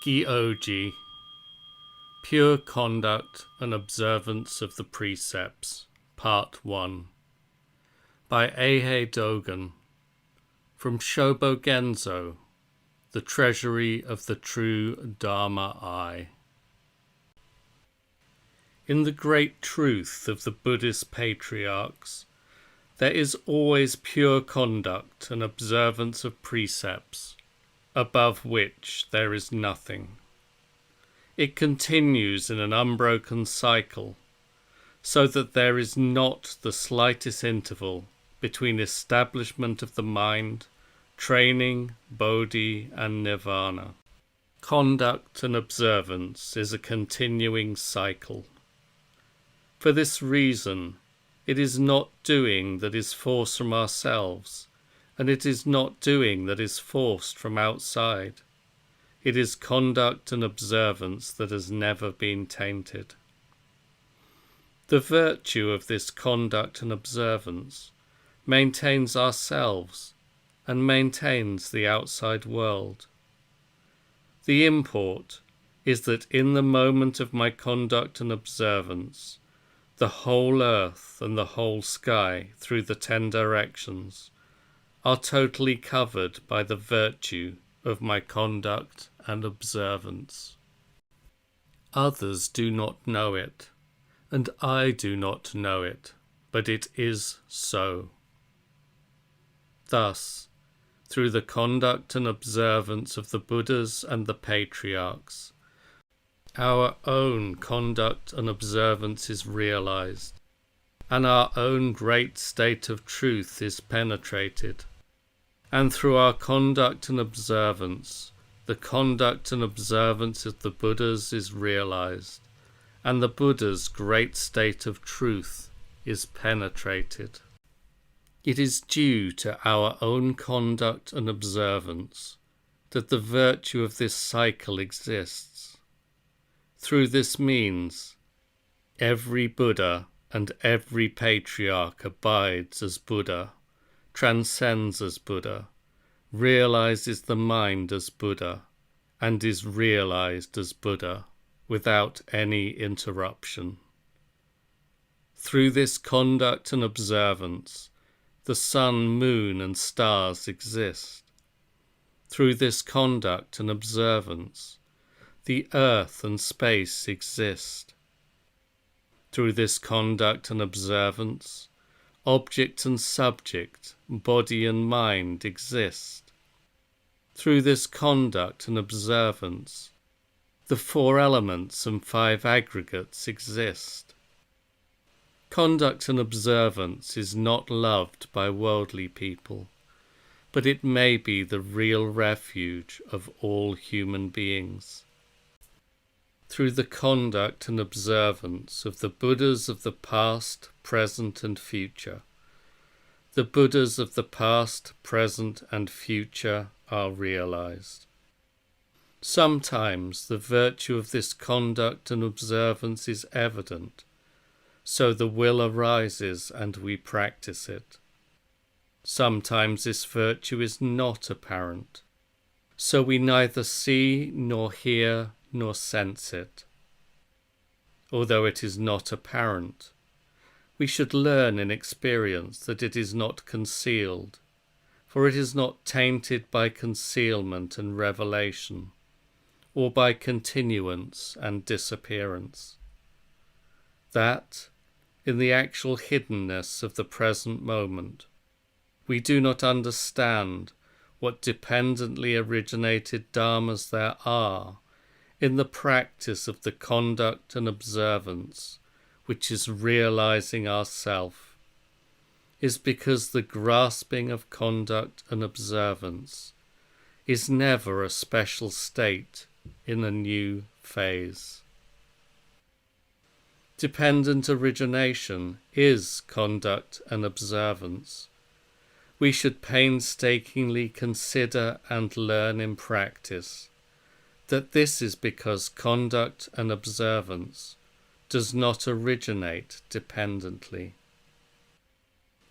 Gyōji, Pure Conduct and Observance of the Precepts, Part 1, by Eihei Dogen, from Shobogenzo, the Treasury of the True Dharma Eye. In the great truth of the Buddhist patriarchs, there is always pure conduct and observance of precepts, above which there is nothing. It continues in an unbroken cycle, so that there is not the slightest interval between establishment of the mind, training, bodhi, and nirvana. Conduct and observance is a continuing cycle. For this reason, it is not doing that is forced from ourselves, and it is not doing that is forced from outside. It is conduct and observance that has never been tainted. The virtue of this conduct and observance maintains ourselves and maintains the outside world. The import is that in the moment of my conduct and observance, the whole earth and the whole sky through the 10 directions are totally covered by the virtue of my conduct and observance. Others do not know it, and I do not know it, but it is so. Thus, through the conduct and observance of the Buddhas and the patriarchs, our own conduct and observance is realized, and our own great state of truth is penetrated. And through our conduct and observance, the conduct and observance of the Buddhas is realized, and the Buddha's great state of truth is penetrated. It is due to our own conduct and observance that the virtue of this cycle exists. Through this means, every Buddha and every patriarch abides as Buddha, transcends as Buddha, realizes the mind as Buddha, and is realized as Buddha without any interruption. Through this conduct and observance, the sun, moon, and stars exist. Through this conduct and observance, the earth and space exist. Through this conduct and observance, object and subject, body and mind exist. Through this conduct and observance, the 4 elements and 5 aggregates exist. Conduct and observance is not loved by worldly people, but it may be the real refuge of all human beings. Through the conduct and observance of the Buddhas of the past, present, and future, the Buddhas of the past, present, and future are realized. Sometimes the virtue of this conduct and observance is evident, so the will arises and we practice it. Sometimes this virtue is not apparent, so we neither see nor hear nor sense it. Although it is not apparent, we should learn in experience that it is not concealed, for it is not tainted by concealment and revelation, or by continuance and disappearance. That, in the actual hiddenness of the present moment, we do not understand what dependently originated dharmas there are in the practice of the conduct and observance which is realizing ourself, is because the grasping of conduct and observance is never a special state in a new phase. Dependent origination is conduct and observance. We should painstakingly consider and learn in practice that this is because conduct and observance does not originate dependently.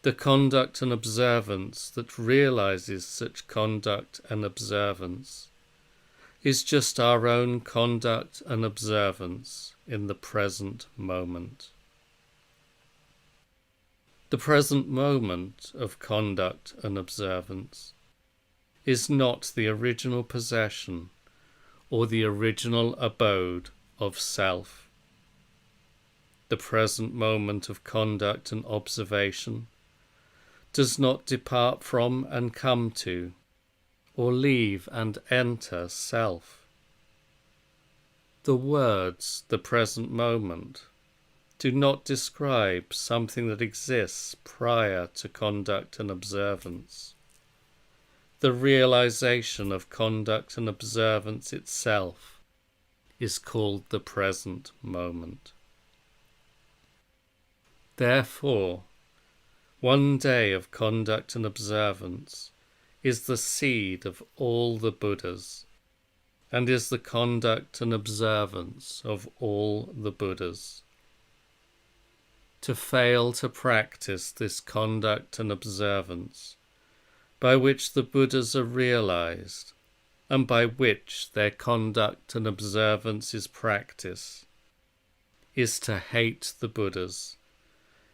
The conduct and observance that realizes such conduct and observance is just our own conduct and observance in the present moment. The present moment of conduct and observance is not the original possession or the original abode of self. The present moment of conduct and observation does not depart from and come to, or leave and enter self. The words, the present moment, do not describe something that exists prior to conduct and observance. The realization of conduct and observance itself is called the present moment. Therefore, one day of conduct and observance is the seed of all the Buddhas, and is the conduct and observance of all the Buddhas. To fail to practice this conduct and observance, by which the Buddhas are realized, and by which their conduct and observance is practiced, is to hate the Buddhas,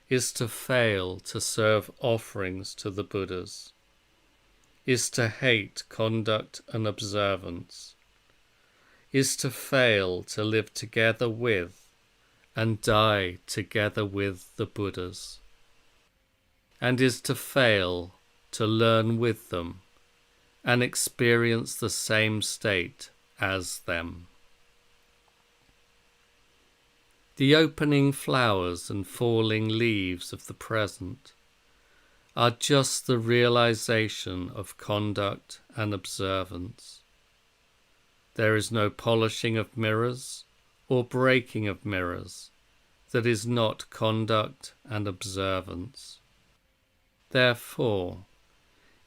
is to fail to serve offerings to the Buddhas, is to hate conduct and observance, is to fail to live together with and die together with the Buddhas, and is to fail to learn with them and experience the same state as them. The opening flowers and falling leaves of the present are just the realization of conduct and observance. There is no polishing of mirrors or breaking of mirrors that is not conduct and observance. Therefore,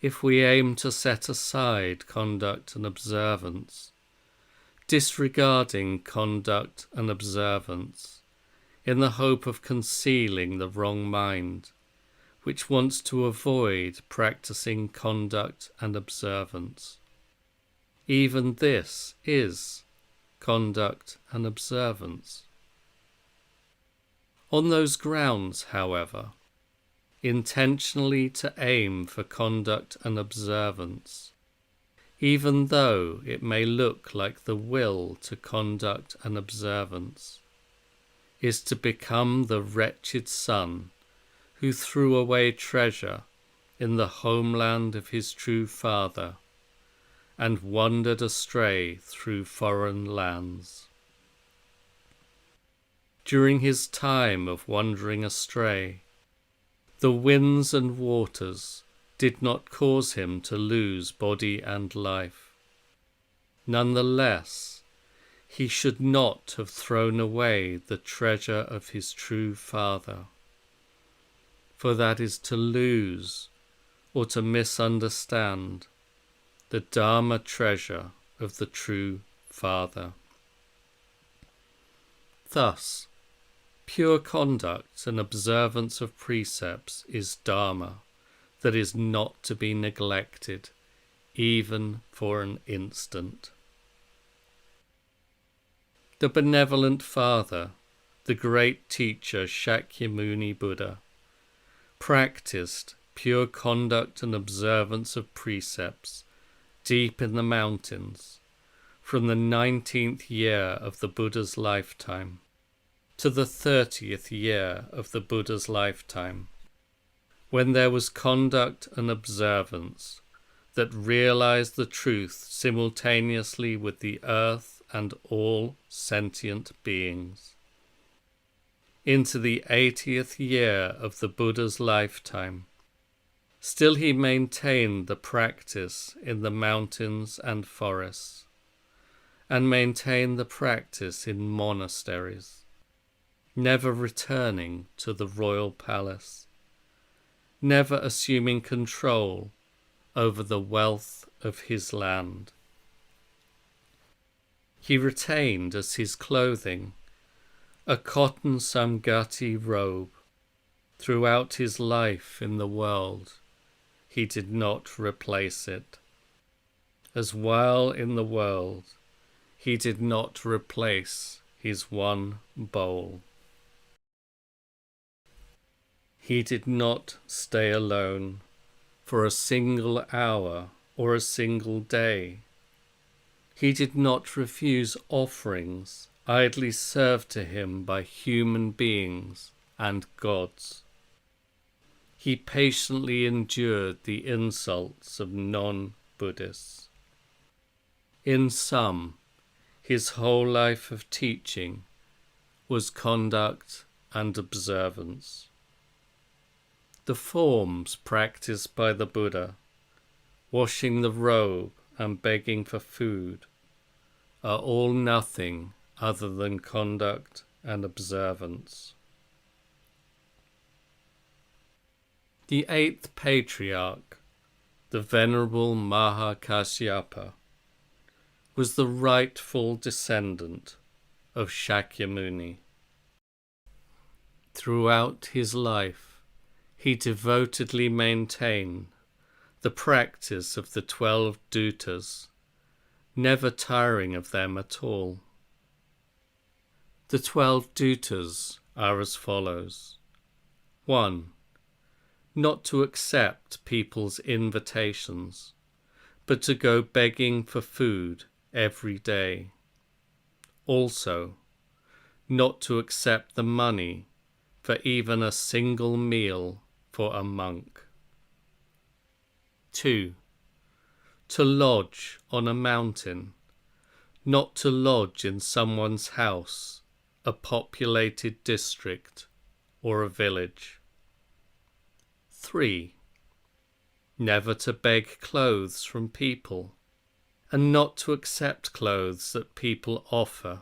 if we aim to set aside conduct and observance, disregarding conduct and observance, in the hope of concealing the wrong mind, which wants to avoid practicing conduct and observance, even this is conduct and observance. On those grounds, however, intentionally to aim for conduct and observance, even though it may look like the will to conduct and observance, is to become the wretched son who threw away treasure in the homeland of his true father and wandered astray through foreign lands. During his time of wandering astray, the winds and waters did not cause him to lose body and life. Nonetheless, he should not have thrown away the treasure of his true father, for that is to lose or to misunderstand the Dharma treasure of the true father. Thus, pure conduct and observance of precepts is Dharma that is not to be neglected, even for an instant. The benevolent Father, the great teacher Shakyamuni Buddha, practiced pure conduct and observance of precepts deep in the mountains from the 19th year of the Buddha's lifetime to the 30th year of the Buddha's lifetime, when there was conduct and observance that realized the truth simultaneously with the earth and all sentient beings. Into the 80th year of the Buddha's lifetime, still he maintained the practice in the mountains and forests, and maintained the practice in monasteries, never returning to the royal palace, never assuming control over the wealth of his land. He retained as his clothing a cotton samgati robe. Throughout his life in the world, he did not replace it, as while in the world he did not replace his one bowl. He did not stay alone for a single hour or a single day. He did not refuse offerings idly served to him by human beings and gods. He patiently endured the insults of non-Buddhists. In sum, his whole life of teaching was conduct and observance. The forms practiced by the Buddha, washing the robe and begging for food, are all nothing other than conduct and observance. The eighth patriarch, the Venerable Mahakasyapa, was the rightful descendant of Shakyamuni. Throughout his life, he devotedly maintained the practice of the 12 dutas, never tiring of them at all. The 12 dutas are as follows. 1. Not to accept people's invitations, but to go begging for food every day. Also, not to accept the money for even a single meal for a monk. 2. To lodge on a mountain, not to lodge in someone's house, a populated district, or a village. 3. Never to beg clothes from people, and not to accept clothes that people offer,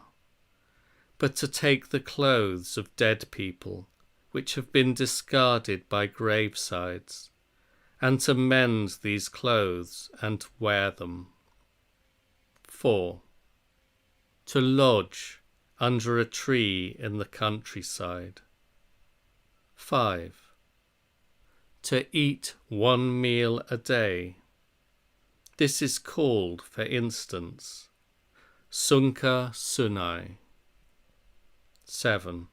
but to take the clothes of dead people which have been discarded by gravesides, and to mend these clothes and wear them. 4. To lodge under a tree in the countryside. 5. To eat one meal a day. This is called, for instance, Sunka Sunai. 7.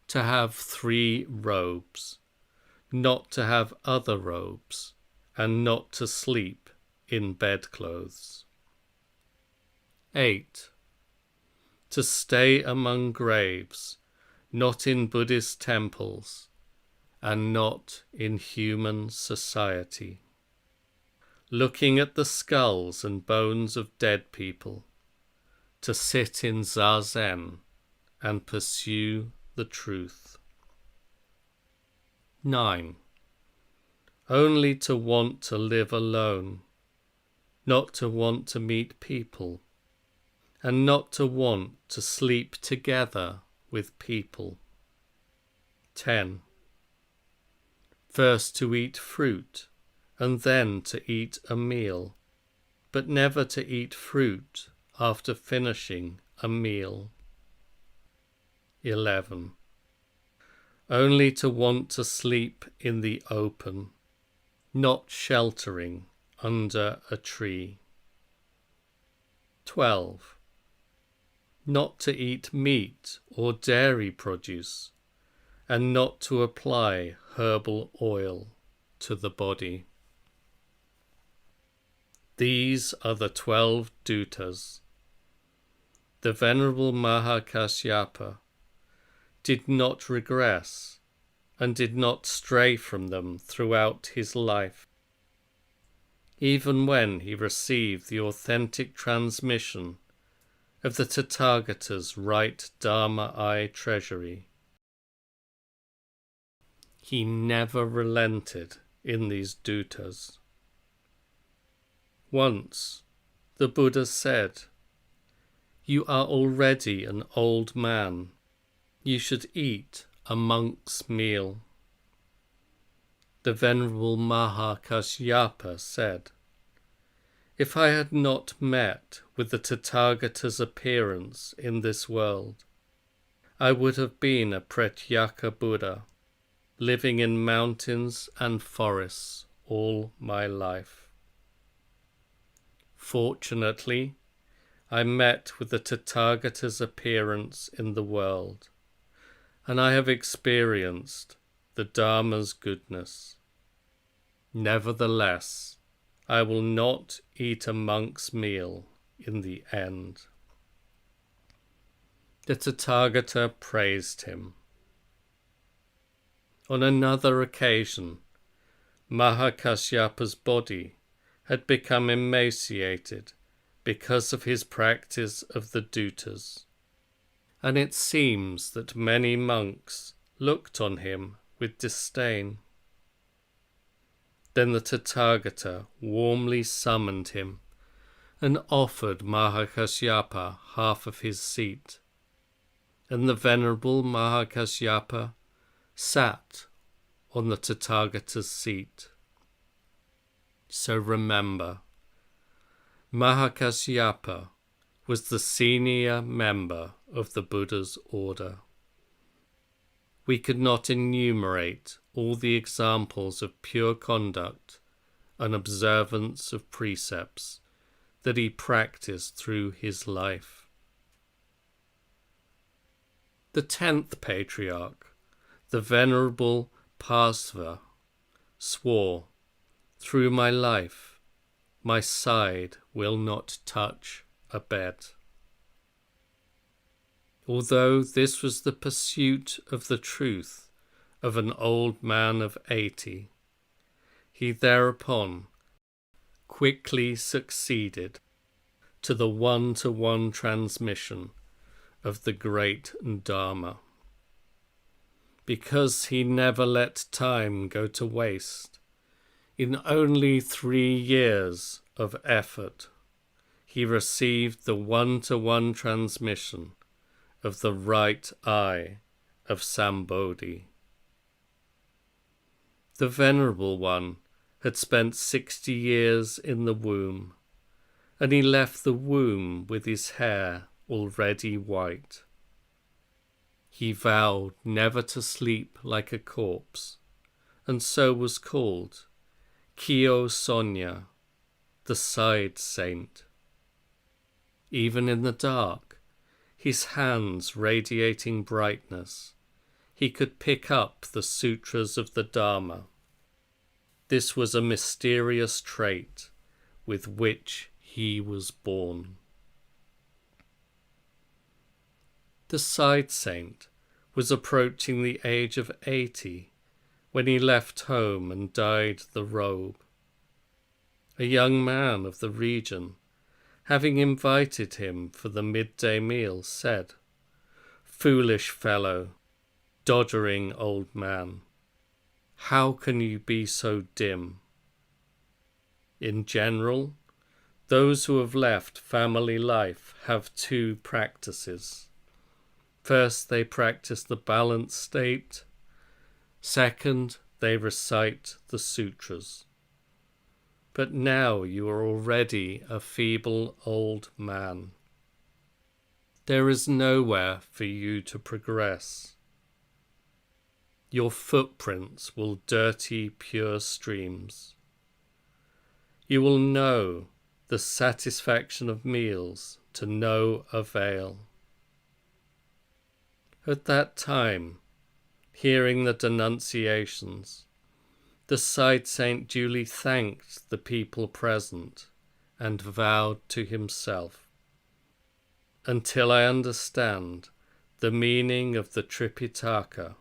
To have 3 robes, not to have other robes, and not to sleep in bedclothes. 8. To stay among graves, not in Buddhist temples, and not in human society. Looking at the skulls and bones of dead people, to sit in zazen and pursue the truth. 9. Only to want to live alone, not to want to meet people, and not to want to sleep together with people. 10. First to eat fruit, and then to eat a meal, but never to eat fruit after finishing a meal. 11. Only to want to sleep in the open, not sheltering under a tree. 12. Not to eat meat or dairy produce, and not to apply herbal oil to the body. These are the 12 dutas. The Venerable Mahakasyapa did not regress and did not stray from them throughout his life. Even when he received the authentic transmission of the Tathagata's right Dharma eye treasury, he never relented in these dutas. Once the Buddha said, "You are already an old man. You should eat a monk's meal." The Venerable Mahakasyapa said, "If I had not met with the Tathagata's appearance in this world, I would have been a Pratyeka Buddha, living in mountains and forests all my life. Fortunately, I met with the Tathagata's appearance in the world, and I have experienced the Dharma's goodness. Nevertheless, I will not eat a monk's meal in the end. The Tathagata praised him. On another occasion, Mahakasyapa's body had become emaciated because of his practice of the dutas, and it seems that many monks looked on him with disdain. Then the Tathagata warmly summoned him and offered Mahakasyapa half of his seat, and the venerable Mahakasyapa sat on the Tathagata's seat. So remember, Mahakasyapa was the senior member of the Buddha's order. We could not enumerate all the examples of pure conduct and observance of precepts that he practiced through his life. The 10th patriarch, the Venerable Pasva, swore, "Through my life, my side will not touch a bed." Although this was the pursuit of the truth of an old man of 80, he thereupon quickly succeeded to the one-to-one transmission of the great Dharma. Because he never let time go to waste, in only 3 years of effort, he received the one-to-one transmission of the right eye of Sambodhi. The Venerable One had spent 60 years in the womb, and he left the womb with his hair already white. He vowed never to sleep like a corpse, and so was called Kyo Sonya, the side saint. Even in the dark, his hands radiating brightness, he could pick up the sutras of the Dharma. This was a mysterious trait with which he was born. The side saint was approaching the age of 80 when he left home and dyed the robe. A young man of the region, having invited him for the midday meal, said, "Foolish fellow, doddering old man, how can you be so dim?" In general, those who have left family life have 2 practices. First, they practice the balanced state. Second, they recite the sutras. But now you are already a feeble old man. There is nowhere for you to progress. Your footprints will dirty pure streams. You will know the satisfaction of meals to no avail. At that time, hearing the denunciations, the side saint duly thanked the people present and vowed to himself, "Until I understand the meaning of the Tripitaka,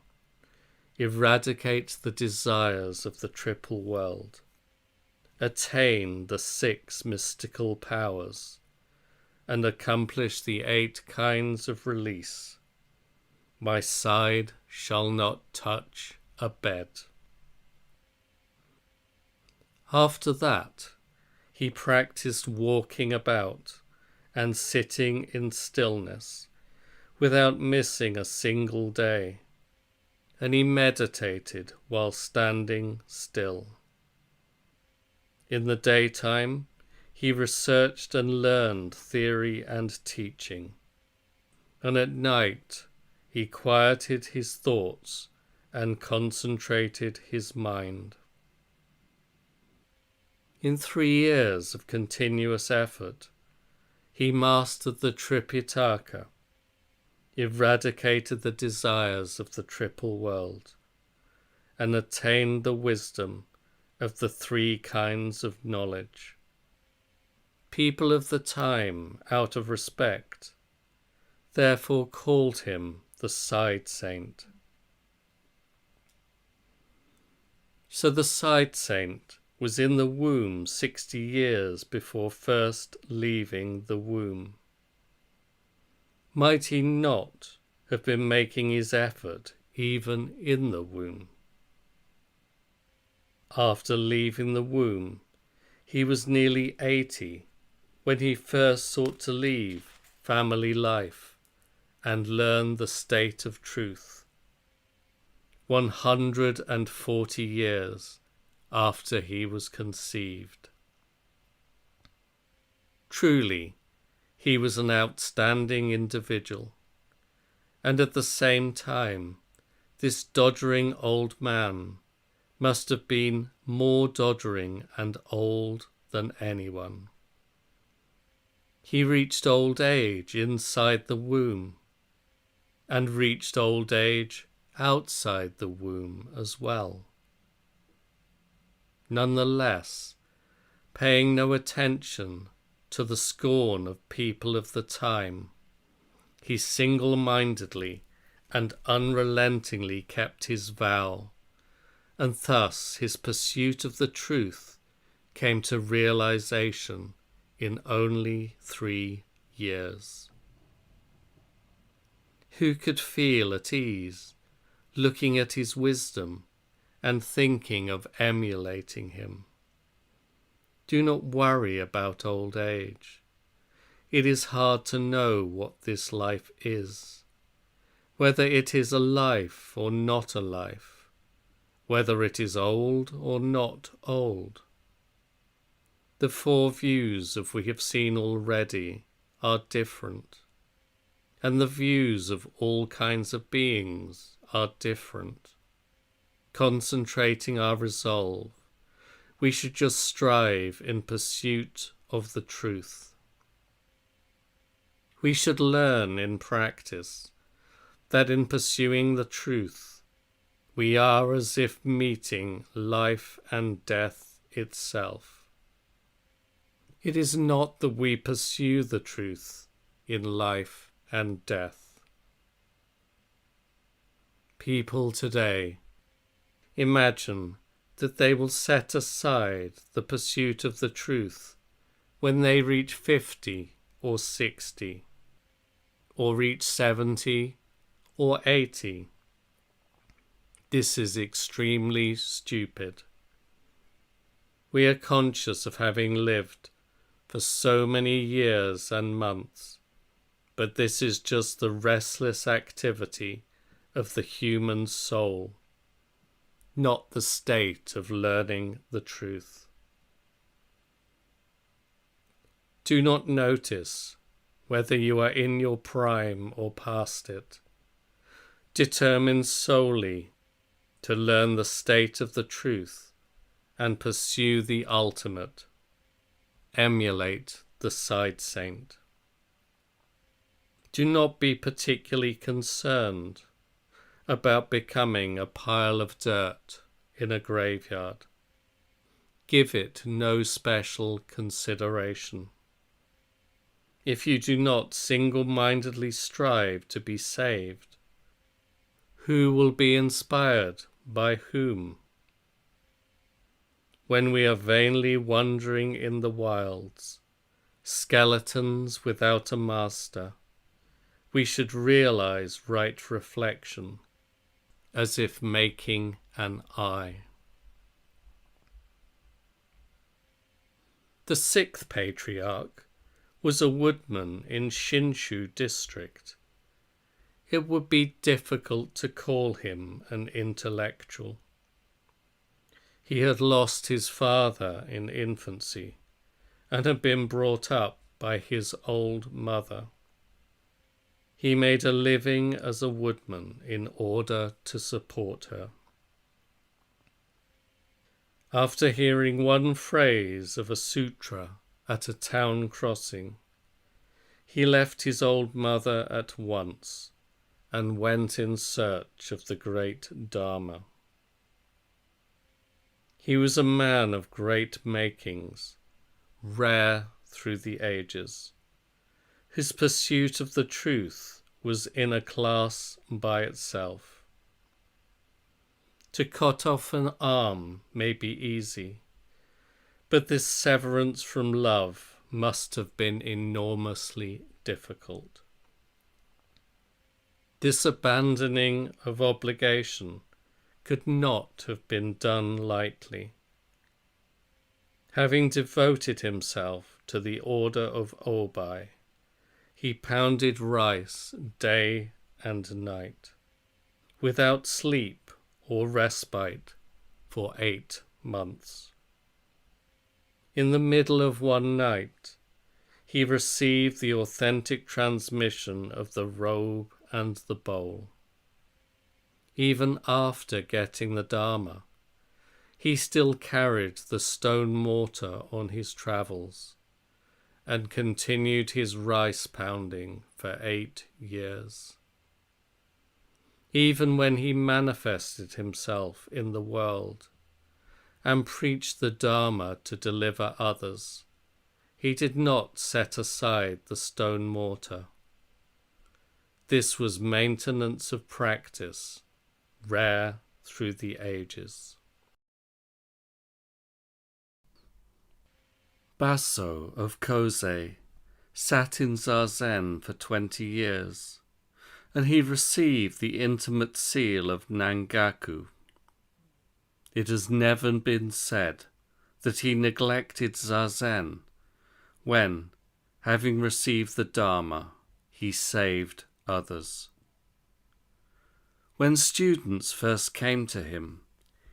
eradicate the desires of the triple world, attain the 6 mystical powers, and accomplish the 8 kinds of release, my side shall not touch a bed." After that, he practiced walking about and sitting in stillness without missing a single day, and he meditated while standing still. In the daytime, he researched and learned theory and teaching, and at night he quieted his thoughts and concentrated his mind. In 3 years of continuous effort, He mastered the Tripitaka, eradicated the desires of the triple world, and attained the wisdom of the three kinds of knowledge. People of the time, out of respect, therefore called him the side saint. So the side saint was in the womb 60 years before first leaving the womb. Might he not have been making his effort even in the womb? After leaving the womb, he was nearly 80 when he first sought to leave family life and learn the state of truth. 140 years after he was conceived. Truly, he was an outstanding individual, and at the same time, this doddering old man must have been more doddering and old than anyone. He reached old age inside the womb, and reached old age outside the womb as well. Nonetheless, paying no attention to the scorn of people of the time, he single-mindedly and unrelentingly kept his vow, and thus his pursuit of the truth came to realization in only 3 years. Who could feel at ease looking at his wisdom and thinking of emulating him? Do not worry about old age. It is hard to know what this life is, whether it is a life or not a life, whether it is old or not old. The 4 views of we have seen already are different, and the views of all kinds of beings are different. Concentrating our resolve, we should just strive in pursuit of the truth. We should learn in practice that in pursuing the truth, we are as if meeting life and death itself. It is not that we pursue the truth in life and death. People today imagine that they will set aside the pursuit of the truth when they reach 50 or 60, or reach 70 or 80. This is extremely stupid. We are conscious of having lived for so many years and months, but this is just the restless activity of the human soul, not the state of learning the truth. Do not notice whether you are in your prime or past it. Determine solely to learn the state of the truth and pursue the ultimate. Emulate the side saint. Do not be particularly concerned about becoming a pile of dirt in a graveyard. Give it no special consideration. If you do not single-mindedly strive to be saved, who will be inspired by whom? When we are vainly wandering in the wilds, skeletons without a master, we should realize right reflection, as if making an eye. The 6th patriarch was a woodman in Shinshu district. It would be difficult to call him an intellectual. He had lost his father in infancy and had been brought up by his old mother. He made a living as a woodman in order to support her. After hearing one phrase of a sutra at a town crossing, He left his old mother at once and went in search of the great Dharma. He was a man of great makings, rare through the ages. His pursuit of the truth was in a class by itself. To cut off an arm may be easy, but this severance from love must have been enormously difficult. This abandoning of obligation could not have been done lightly. Having devoted himself to the order of Obai, he pounded rice day and night, without sleep or respite, for 8 months. In the middle of one night, he received the authentic transmission of the robe and the bowl. Even after getting the Dharma, he still carried the stone mortar on his travels and continued his rice pounding for 8 years. Even when he manifested himself in the world and preached the Dharma to deliver others, he did not set aside the stone mortar. This was maintenance of practice, rare through the ages. Baso of Koze sat in Zazen for 20 years, and he received the intimate seal of Nangaku. It has never been said that he neglected Zazen when, having received the Dharma, he saved others. When students first came to him,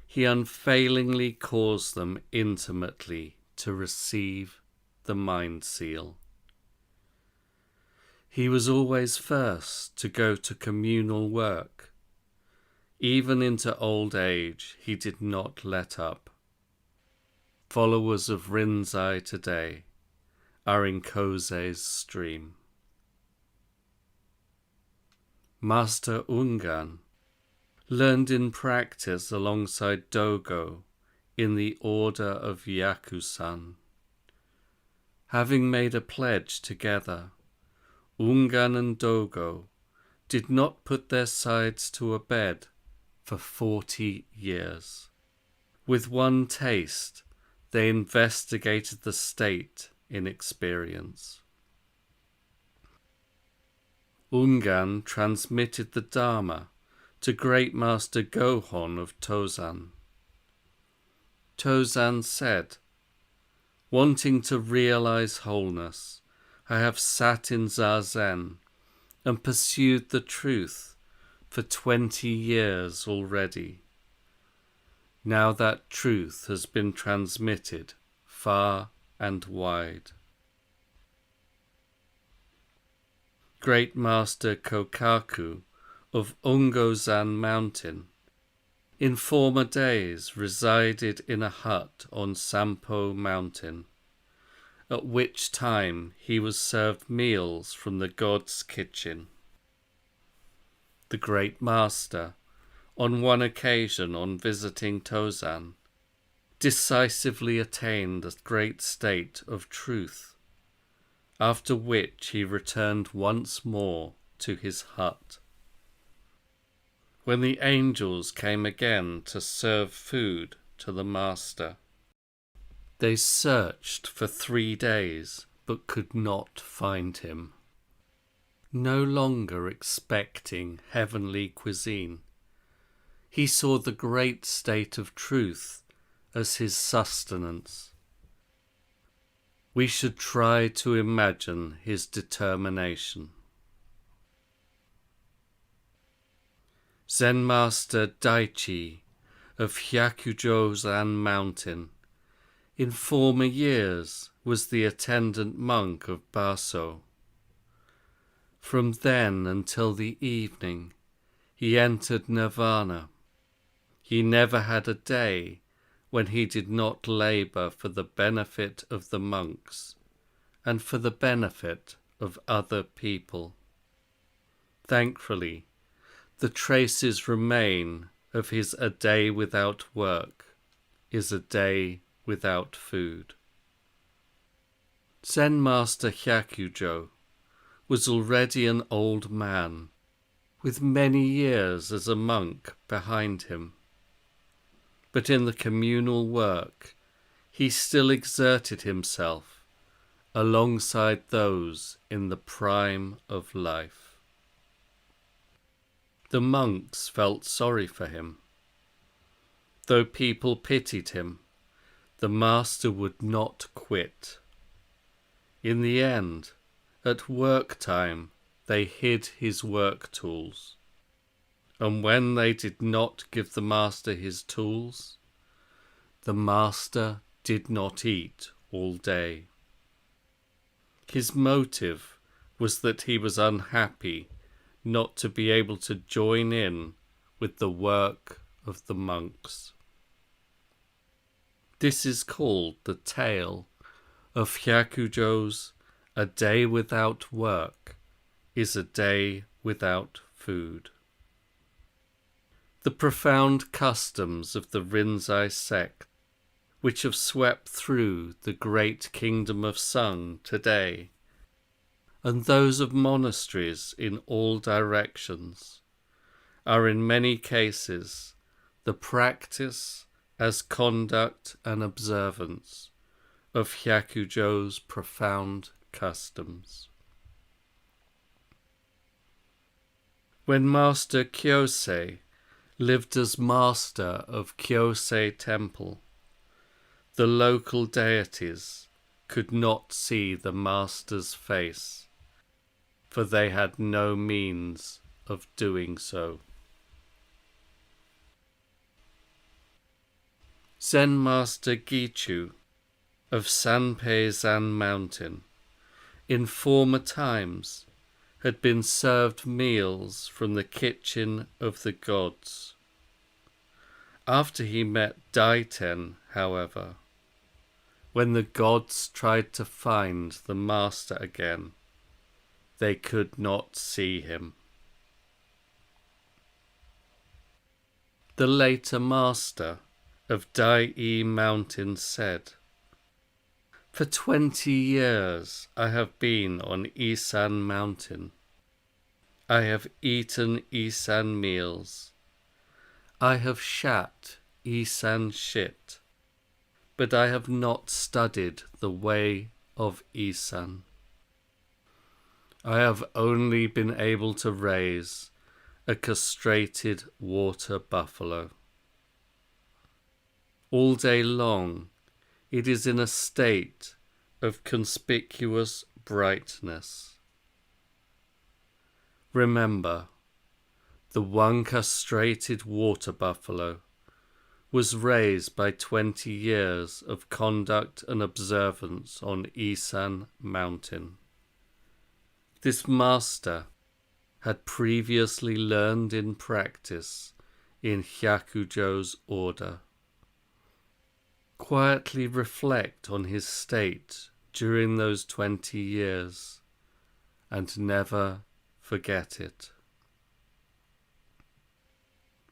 he unfailingly caused them intimately to receive the mind seal. He was always first to go to communal work. Even into old age, he did not let up. Followers of Rinzai today are in Koze's stream. Master Ungan learned in practice alongside Dogo in the order of Yakusan. Having made a pledge together, Ungan and Dogo did not put their sides to a bed for 40 years. With one taste, they investigated the state in experience. Ungan transmitted the Dharma to Great Master Gohon of Tozan. Tozan said, "Wanting to realize wholeness, I have sat in Zazen and pursued the truth for 20 years already. Now that truth has been transmitted far and wide." Great Master Kokaku of Ongozan Mountain in former days resided in a hut on Sampo Mountain, at which time he was served meals from the god's kitchen. The Great Master, on one occasion on visiting Tozan, decisively attained a great state of truth, after which he returned once more to his hut. When the angels came again to serve food to the Master, they searched for 3 days but could not find him. No longer expecting heavenly cuisine, he saw the great state of truth as his sustenance. We should try to imagine his determination. Zen Master Daichi of Hyakujozan Mountain in former years was the attendant monk of Baso. From then until the evening he entered nirvana. He never had a day when he did not labour for the benefit of the monks and for the benefit of other people. Thankfully, the traces remain of his "a day without work is a day without food." Zen master Hyakujo was already an old man, with many years as a monk behind him. But in the communal work, he still exerted himself alongside those in the prime of life. The monks felt sorry for him. Though people pitied him, the master would not quit. In the end, at work time, they hid his work tools, and when they did not give the master his tools, the master did not eat all day. His motive was that he was unhappy not to be able to join in with the work of the monks. This is called the tale of Hyakujo's "A day without work is a day without food." The profound customs of the Rinzai sect, which have swept through the great kingdom of Sung today, and those of monasteries in all directions, are in many cases the practice as conduct and observance of Hyakujo's profound customs. When Master Kyosei lived as master of Kyosei Temple, the local deities could not see the master's face, for they had no means of doing so. Zen Master Gichu of Sanpei-zan Mountain in former times had been served meals from the kitchen of the gods. After he met Daiten, however, when the gods tried to find the master again, they could not see him. The later master of Dai Mountain said, "For 20 years I have been on Isan Mountain. I have eaten Isan meals. I have shat Isan shit, but I have not studied the way of Isan. I have only been able to raise a castrated water buffalo. All day long it is in a state of conspicuous brightness. Remember, the one castrated water buffalo was raised by 20 years of conduct and observance on Isan Mountain. This master had previously learned in practice in Hyakujo's order. Quietly reflect on his state during those 20 years and never forget it.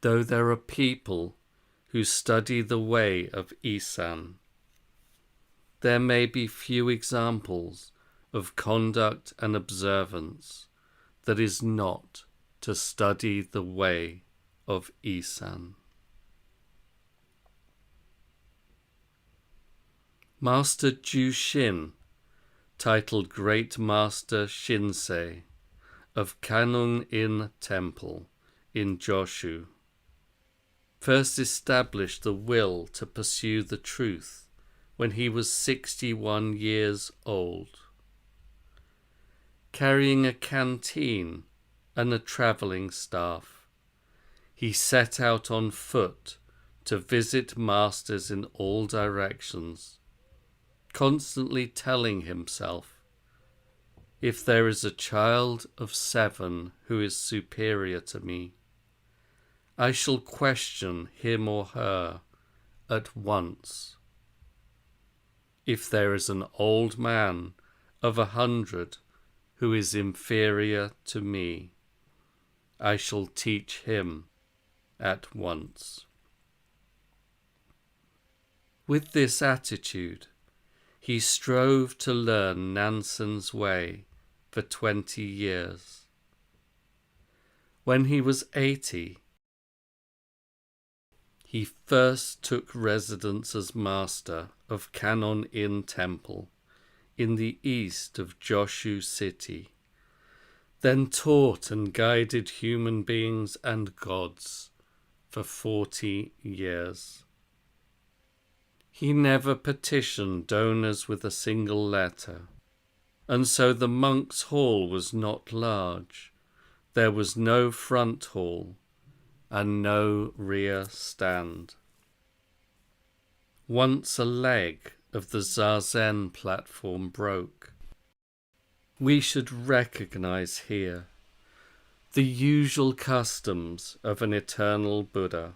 Though there are people who study the way of Isan, there may be few examples of conduct and observance that is not to study the way of Isan. Master Jushin, titled Great Master Shinsei of Kannon-in Temple in Joshu, first established the will to pursue the truth when he was 61 years old. Carrying a canteen and a travelling staff, he set out on foot to visit masters in all directions, constantly telling himself, "If there is a child of 7 who is superior to me, I shall question him or her at once. If there is an old man of 100 who is inferior to me. I shall teach him at once. With this attitude, he strove to learn Nansen's way for 20 years. When he was 80, he first took residence as master of Kannon-in Temple in the east of Joshu City, then taught and guided human beings and gods for 40 years. He never petitioned donors with a single letter, and so the monks' hall was not large. There was no front hall and no rear stand. Once a leg of the Zazen platform broke. We should recognize here the usual customs of an eternal Buddha.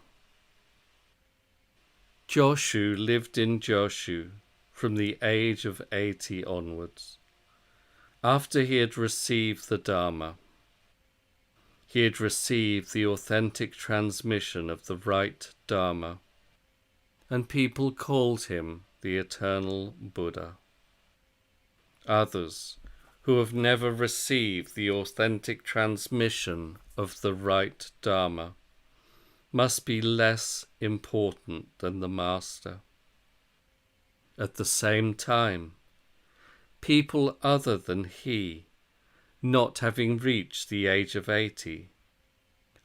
Joshu lived in Joshu from the age of 80 onwards. After he had received the Dharma, he had received the authentic transmission of the right Dharma, and people called him the eternal Buddha. Others, who have never received the authentic transmission of the right Dharma, must be less important than the Master. At the same time, people other than he, not having reached the age of 80,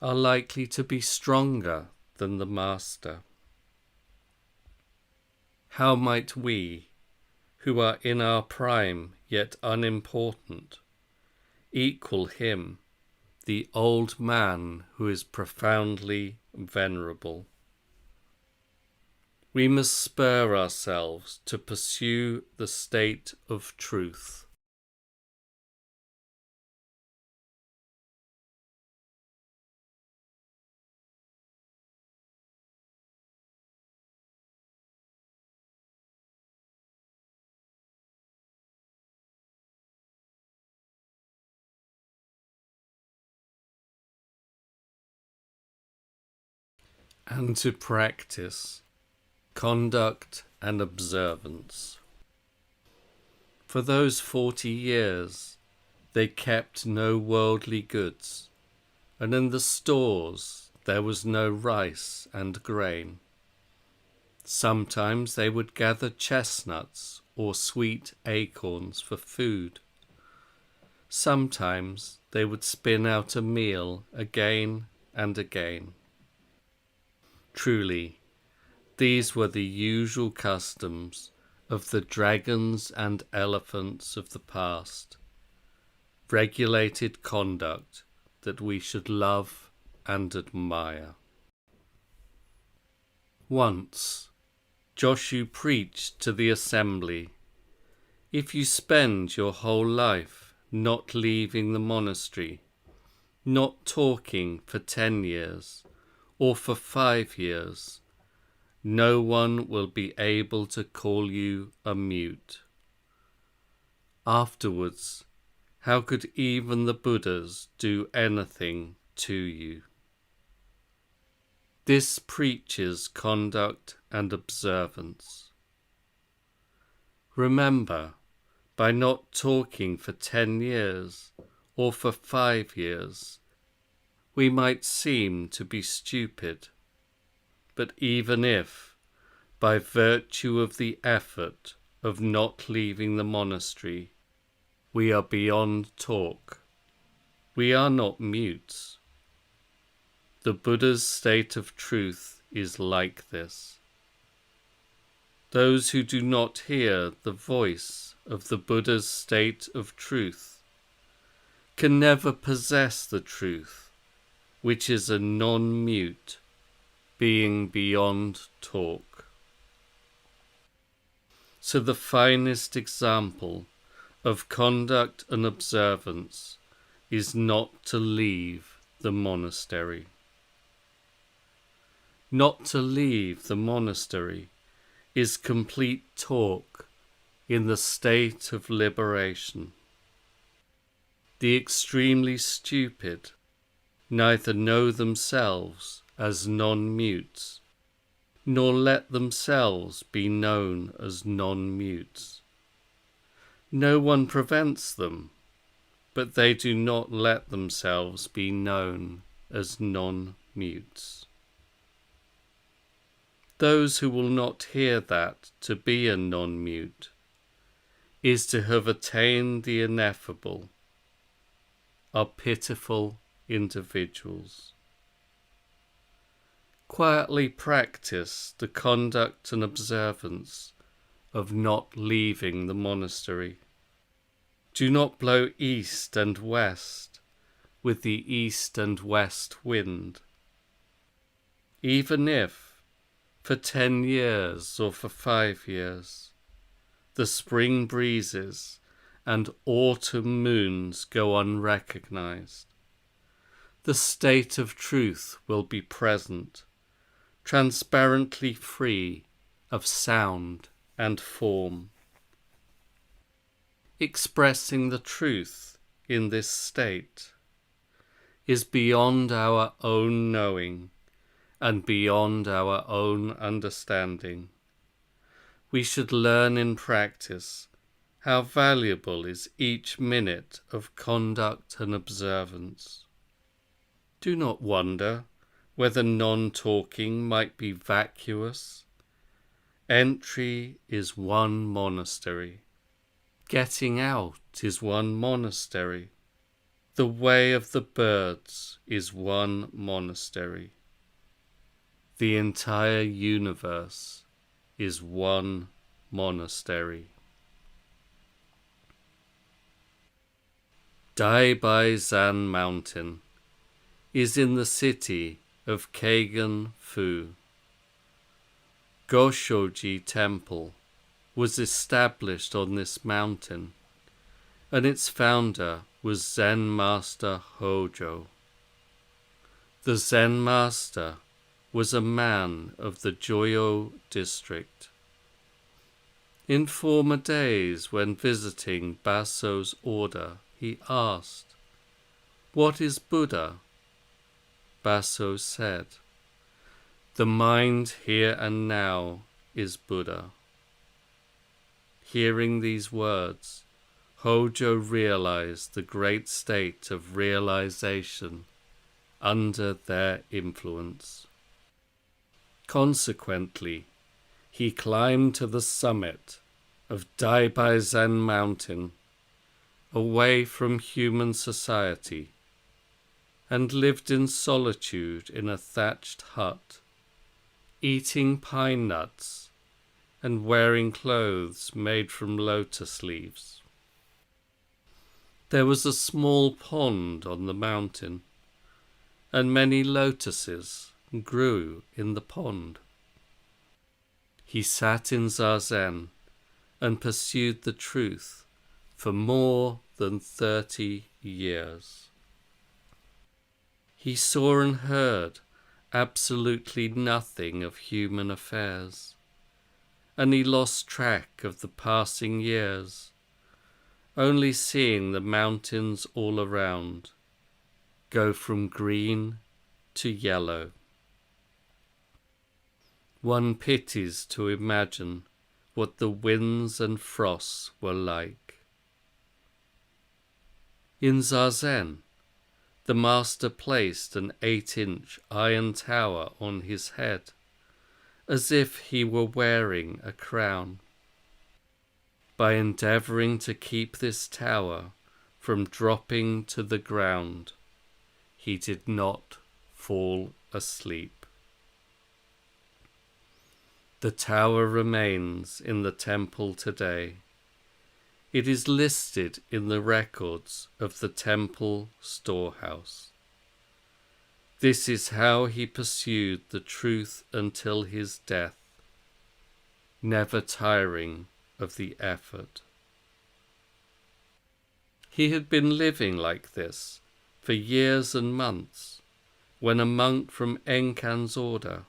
are likely to be stronger than the Master. How might we, who are in our prime yet unimportant, equal him, the old man who is profoundly venerable? We must spur ourselves to pursue the state of truth. And to practice conduct and observance. For those 40 years, they kept no worldly goods, and in the stores there was no rice and grain. Sometimes they would gather chestnuts or sweet acorns for food. Sometimes they would spin out a meal again and again. Truly, these were the usual customs of the dragons and elephants of the past, regulated conduct that we should love and admire. Once, Joshu preached to the assembly, "If you spend your whole life not leaving the monastery, not talking for 10 years, or for 5 years, no one will be able to call you a mute. Afterwards, how could even the Buddhas do anything to you?" This preaches conduct and observance. Remember, by not talking for 10 years or for 5 years, we might seem to be stupid, but even if, by virtue of the effort of not leaving the monastery, we are beyond talk, we are not mutes. The Buddha's state of truth is like this. Those who do not hear the voice of the Buddha's state of truth can never possess the truth, which is a non-mute, being beyond talk. So the finest example of conduct and observance is not to leave the monastery. Not to leave the monastery is complete talk in the state of liberation. The extremely stupid neither know themselves as non-mutes, nor let themselves be known as non-mutes. No one prevents them, but they do not let themselves be known as non-mutes. Those who will not hear that to be a non-mute is to have attained the ineffable are pitiful individuals. Quietly practice the conduct and observance of not leaving the monastery. Do not blow east and west with the east and west wind. Even if, for 10 years or for 5 years, the spring breezes and autumn moons go unrecognized, the state of truth will be present, transparently free of sound and form. Expressing the truth in this state is beyond our own knowing and beyond our own understanding. We should learn in practice how valuable is each minute of conduct and observance. Do not wonder whether non-talking might be vacuous. Entry is one monastery. Getting out is one monastery. The way of the birds is one monastery. The entire universe is one monastery. Everyday Zen Mountain is in the city of Keigan-fu. Gyōji Temple was established on this mountain, and its founder was Zen Master Hojo. The Zen Master was a man of the Gyōji district. In former days, when visiting Baso's order, he asked, "What is Buddha?" Baso said, "The mind here and now is Buddha." Hearing these words, Hojo realized the great state of realization under their influence. Consequently, he climbed to the summit of Everyday Zen Mountain, away from human society, and lived in solitude in a thatched hut, eating pine nuts and wearing clothes made from lotus leaves. There was a small pond on the mountain, and many lotuses grew in the pond. He sat in zazen and pursued the truth for more than 30 years. He saw and heard absolutely nothing of human affairs, and he lost track of the passing years, only seeing the mountains all around go from green to yellow. One pities to imagine what the winds and frosts were like. In zazen, the master placed an 8-inch iron tower on his head, as if he were wearing a crown. By endeavoring to keep this tower from dropping to the ground, he did not fall asleep. The tower remains in the temple today. It is listed in the records of the temple storehouse. This is how he pursued the truth until his death, never tiring of the effort. He had been living like this for years and months when a monk from Enkan's order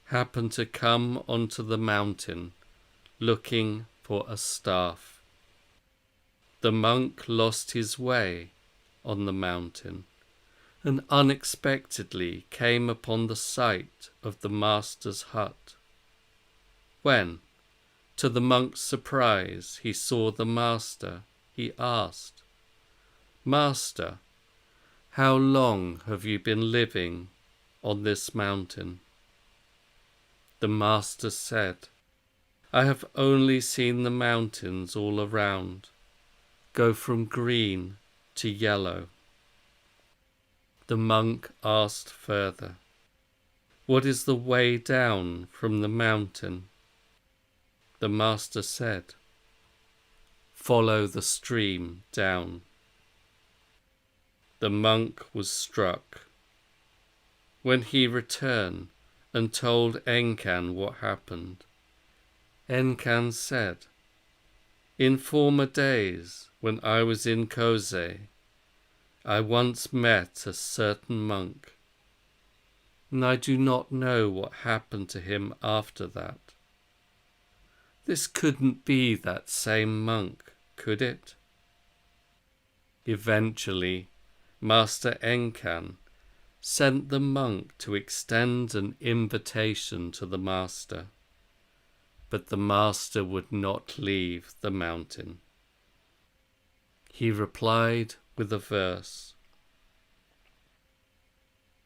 happened to come onto the mountain looking for a staff. The monk lost his way on the mountain, and unexpectedly came upon the site of the master's hut. When, to the monk's surprise, he saw the master, he asked, "Master, how long have you been living on this mountain?" The master said, "I have only seen the mountains all around go from green to yellow." The monk asked further, "What is the way down from the mountain?" The master said, "Follow the stream down." The monk was struck. When he returned and told Enkan what happened, Enkan said, "In former days, when I was in Kosei, I once met a certain monk, and I do not know what happened to him after that. This couldn't be that same monk, could it?" Eventually, Master Enkan sent the monk to extend an invitation to the master, but the master would not leave the mountain. He replied with a verse: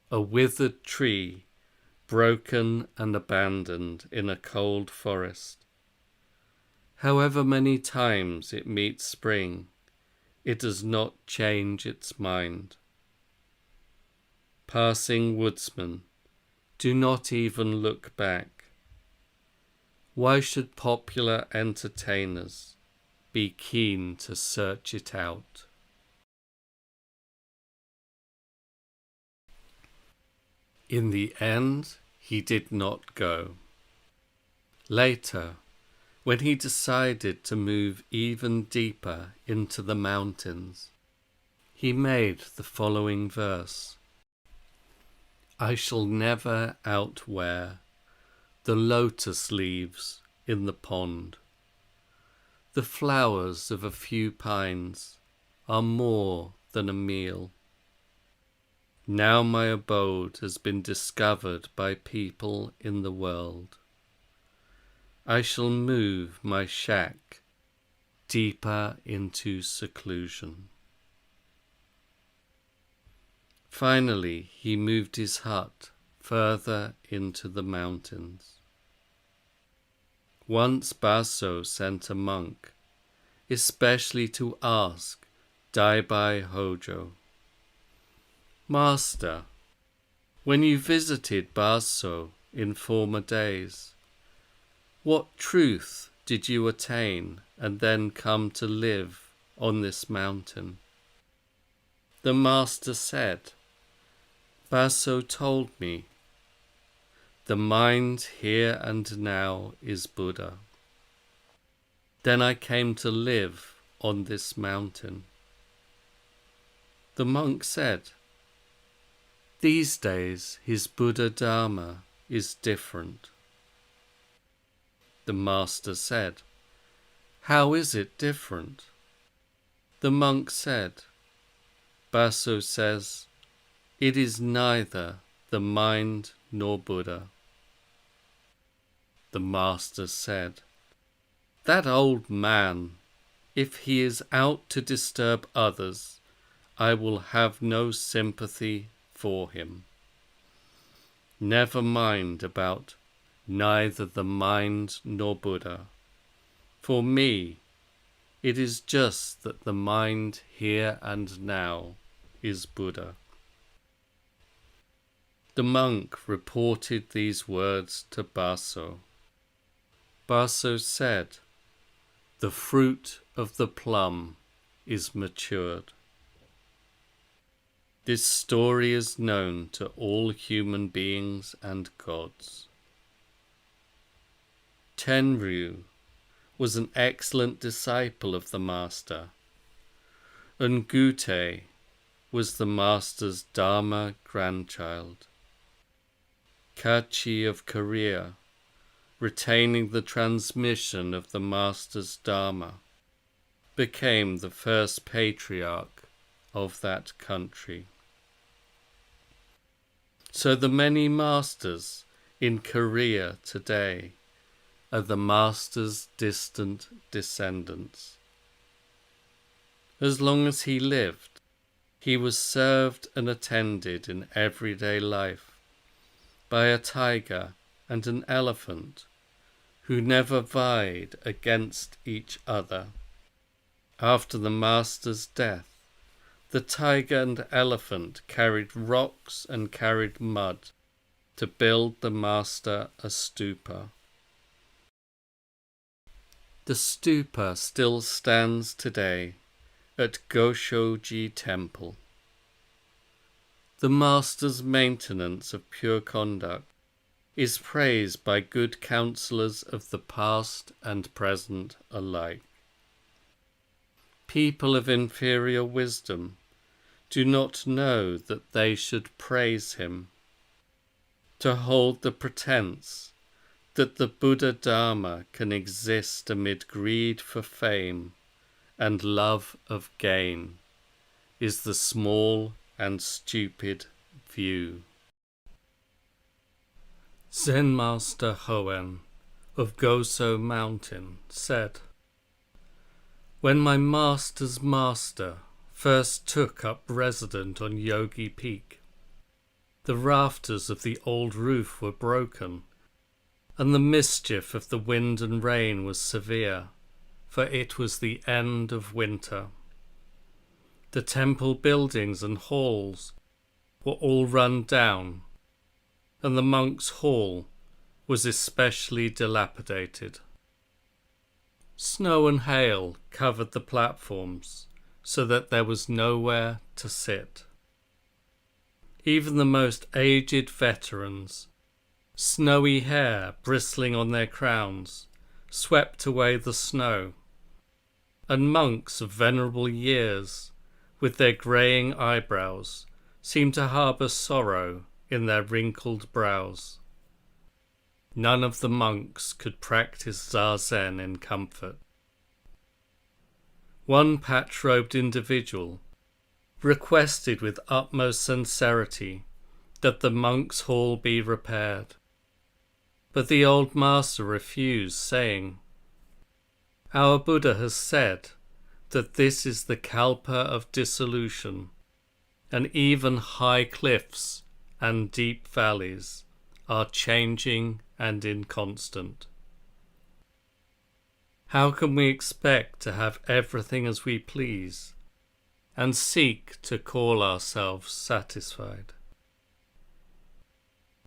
"A withered tree, broken and abandoned in a cold forest. However many times it meets spring, it does not change its mind. Passing woodsmen, do not even look back. Why should popular entertainers be keen to search it out?" In the end, he did not go. Later, when he decided to move even deeper into the mountains, he made the following verse: "I shall never outwear the lotus leaves in the pond. The flowers of a few pines are more than a meal. Now my abode has been discovered by people in the world. I shall move my shack deeper into seclusion." Finally, he moved his hut further into the mountains. Once Baso sent a monk, especially to ask Daibai Hojo, "Master, when you visited Baso in former days, what truth did you attain and then come to live on this mountain?" The master said, "Baso told me, the mind here and now is Buddha. Then I came to live on this mountain." The monk said, "These days his Buddha Dharma is different." The master said, "How is it different?" The monk said, "Baso says, it is neither the mind nor Buddha." The master said, "That old man, if he is out to disturb others, I will have no sympathy for him. Never mind about neither the mind nor Buddha. For me, it is just that the mind here and now is Buddha." The monk reported these words to Baso. Baso said, "The fruit of the plum is matured." This story is known to all human beings and gods. Tenryu was an excellent disciple of the master, and Gute was the master's Dharma grandchild. Kachi of Korea, retaining the transmission of the master's Dharma, became the first patriarch of that country. So the many masters in Korea today are the master's distant descendants. As long as he lived, he was served and attended in everyday life by a tiger and an elephant who never vied against each other. After the master's death, the tiger and elephant carried rocks and carried mud to build the master a stupa. The stupa still stands today at Gyōji Temple. The master's maintenance of pure conduct is praised by good counselors of the past and present alike. People of inferior wisdom do not know that they should praise him. To hold the pretense that the Buddha Dharma can exist amid greed for fame and love of gain is the small and stupid view. Zen Master Hoen of Goso Mountain said, "When my master's master first took up residence on Yogi Peak, the rafters of the old roof were broken, and the mischief of the wind and rain was severe, for it was the end of winter. The temple buildings and halls were all run down, and the monks' hall was especially dilapidated. Snow and hail covered the platforms, so that there was nowhere to sit. Even the most aged veterans, snowy hair bristling on their crowns, swept away the snow, and monks of venerable years, with their greying eyebrows, seemed to harbour sorrow in their wrinkled brows. None of the monks could practice zazen in comfort. One patch-robed individual requested with utmost sincerity that the monks' hall be repaired, but the old master refused, saying, "Our Buddha has said that this is the kalpa of dissolution, and even high cliffs and deep valleys are changing and inconstant. How can we expect to have everything as we please and seek to call ourselves satisfied?"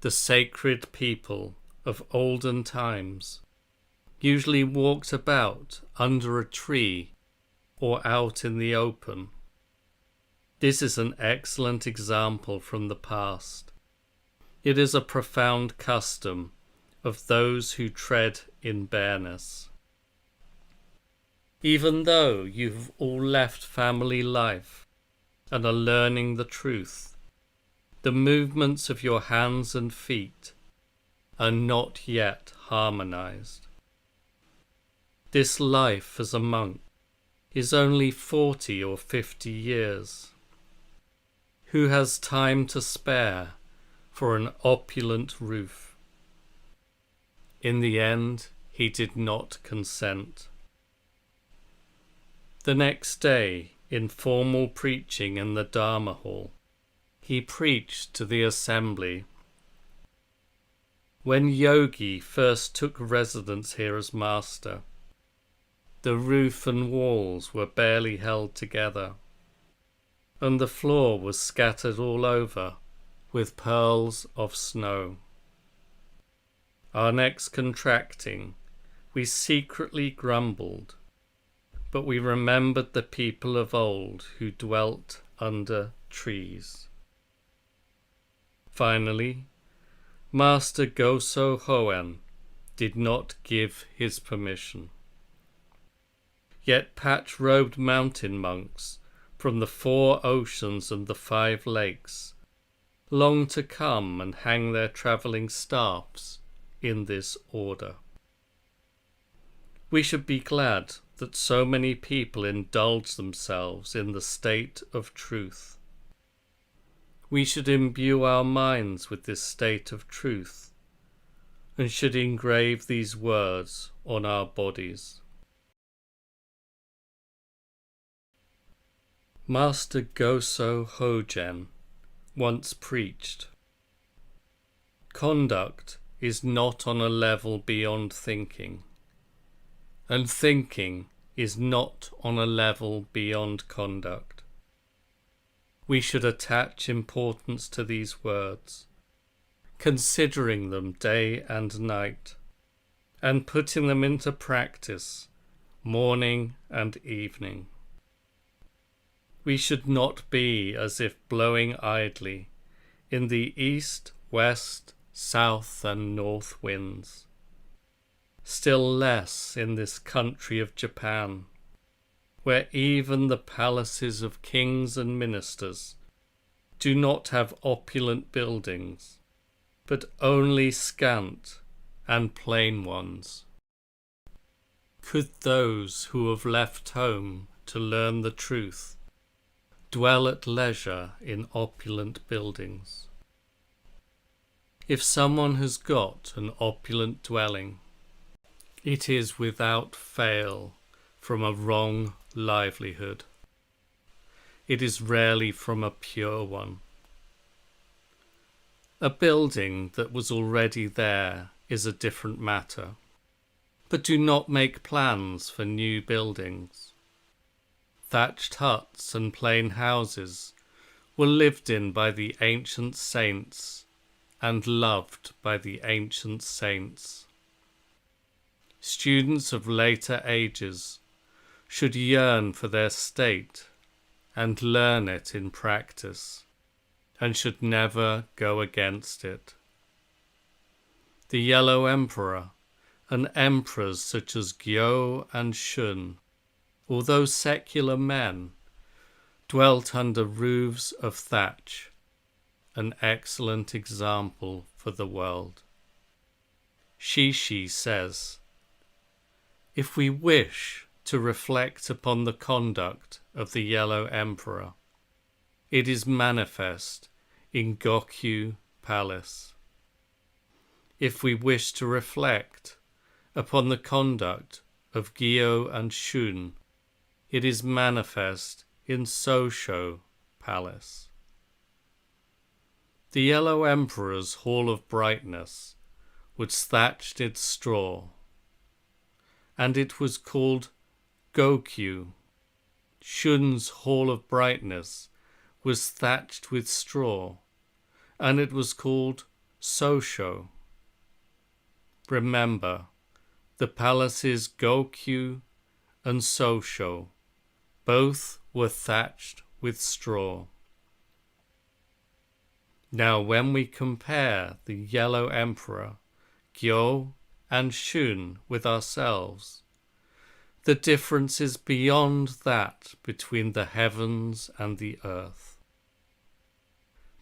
The sacred people of olden times usually walked about under a tree or out in the open. This is an excellent example from the past. It is a profound custom of those who tread in bareness. Even though you have all left family life and are learning the truth, the movements of your hands and feet are not yet harmonized. This life as a monk is only 40 or 50 years. Who has time to spare for an opulent roof? In the end, he did not consent. The next day, in formal preaching in the Dharma hall, he preached to the assembly. When Yogi first took residence here as master, the roof and walls were barely held together, and the floor was scattered all over with pearls of snow. Our necks contracting, we secretly grumbled, but we remembered the people of old who dwelt under trees. Finally, Master Goso Hoen did not give his permission. Yet patch-robed mountain monks from the 4 oceans and the 5 lakes long to come and hang their travelling staffs in this order. We should be glad that so many people indulge themselves in the state of truth. We should imbue our minds with this state of truth, and should engrave these words on our bodies. Master Goso Hogen once preached, "Conduct is not on a level beyond thinking, and thinking is not on a level beyond conduct." We should attach importance to these words, considering them day and night, and putting them into practice morning and evening. We should not be as if blowing idly in the east, west, south and north winds, still less in this country of Japan, where even the palaces of kings and ministers do not have opulent buildings, but only scant and plain ones. Could those who have left home to learn the truth dwell at leisure in opulent buildings? If someone has got an opulent dwelling, it is without fail from a wrong livelihood. It is rarely from a pure one. A building that was already there is a different matter, but do not make plans for new buildings. Thatched huts and plain houses were lived in by the ancient saints and loved by the ancient saints. Students of later ages should yearn for their state and learn it in practice, and should never go against it. The Yellow Emperor and emperors such as Gyō and Shun, although secular men, dwelt under roofs of thatch, an excellent example for the world. Shishi says, "If we wish to reflect upon the conduct of the Yellow Emperor, it is manifest in Gokyu Palace. If we wish to reflect upon the conduct of Gyō and Shun, it is manifest in Sosho Palace." The Yellow Emperor's Hall of Brightness was thatched in straw, and it was called Gokyu. Shun's Hall of Brightness was thatched with straw, and it was called Sosho. Remember, the palaces Gokyu and Sosho both were thatched with straw. Now when we compare the Yellow Emperor, Gyō and Shun with ourselves, the difference is beyond that between the heavens and the earth.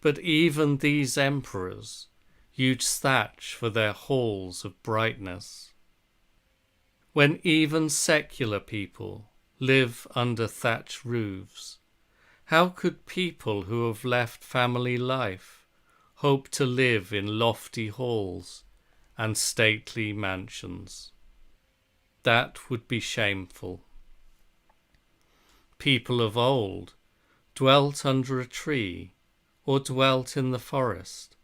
But even these emperors use thatch for their halls of brightness. When even secular people live under thatch roofs, how could people who have left family life hope to live in lofty halls and stately mansions? That would be shameful. People of old dwelt under a tree or dwelt in the forest.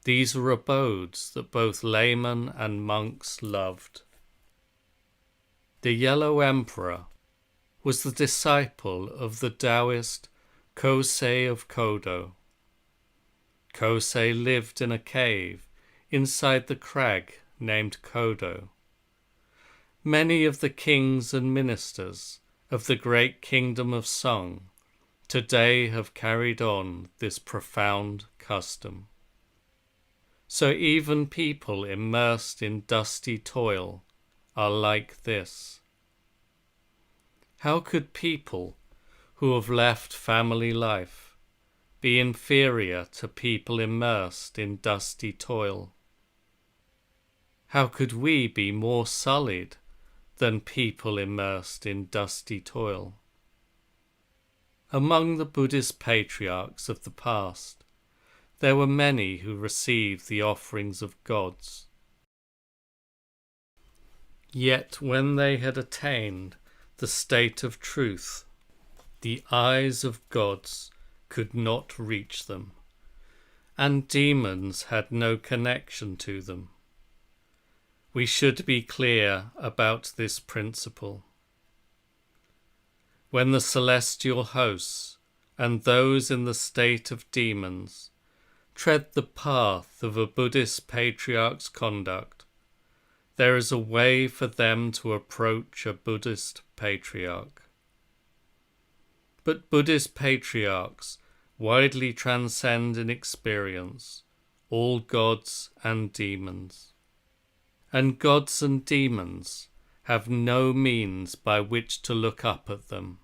These were abodes that both laymen and monks loved. The Yellow Emperor was the disciple of the Taoist Kosei of Kodo. Kosei lived in a cave inside the crag named Kodo. Many of the kings and ministers of the great kingdom of Song today have carried on this profound custom. So even people immersed in dusty toil are like this. How could people who have left family life be inferior to people immersed in dusty toil? How could we be more sullied than people immersed in dusty toil. Among the Buddhist patriarchs of the past, there were many who received the offerings of gods. Yet when they had attained the state of truth, the eyes of gods could not reach them, and demons had no connection to them. We should be clear about this principle. When the celestial hosts and those in the state of demons tread the path of a Buddhist patriarch's conduct, there is a way for them to approach a Buddhist patriarch. But Buddhist patriarchs widely transcend in experience all gods and demons. And gods and demons have no means by which to look up at them.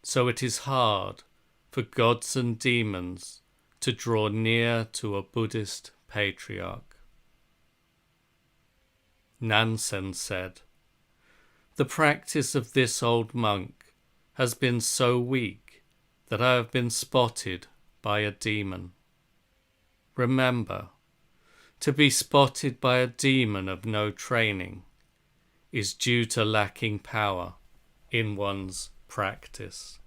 So it is hard for gods and demons to draw near to a Buddhist patriarch. Nansen said, "The practice of this old monk has been so weak that I have been spotted by a demon." Remember, to be spotted by a demon of no training is due to lacking power in one's practice.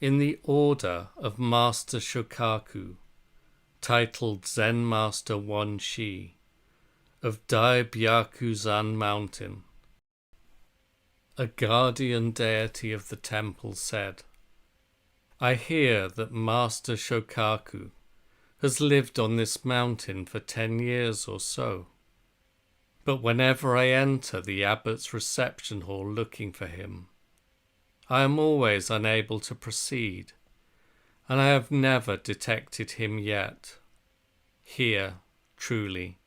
In the order of Master Shokaku, titled Zen Master One Shi, of Dai Byakuzan Mountain, a guardian deity of the temple said, "I hear that Master Shokaku has lived on this mountain for 10 years or so. But whenever I enter the abbot's reception hall looking for him, I am always unable to proceed, and I have never detected him yet. Here, truly,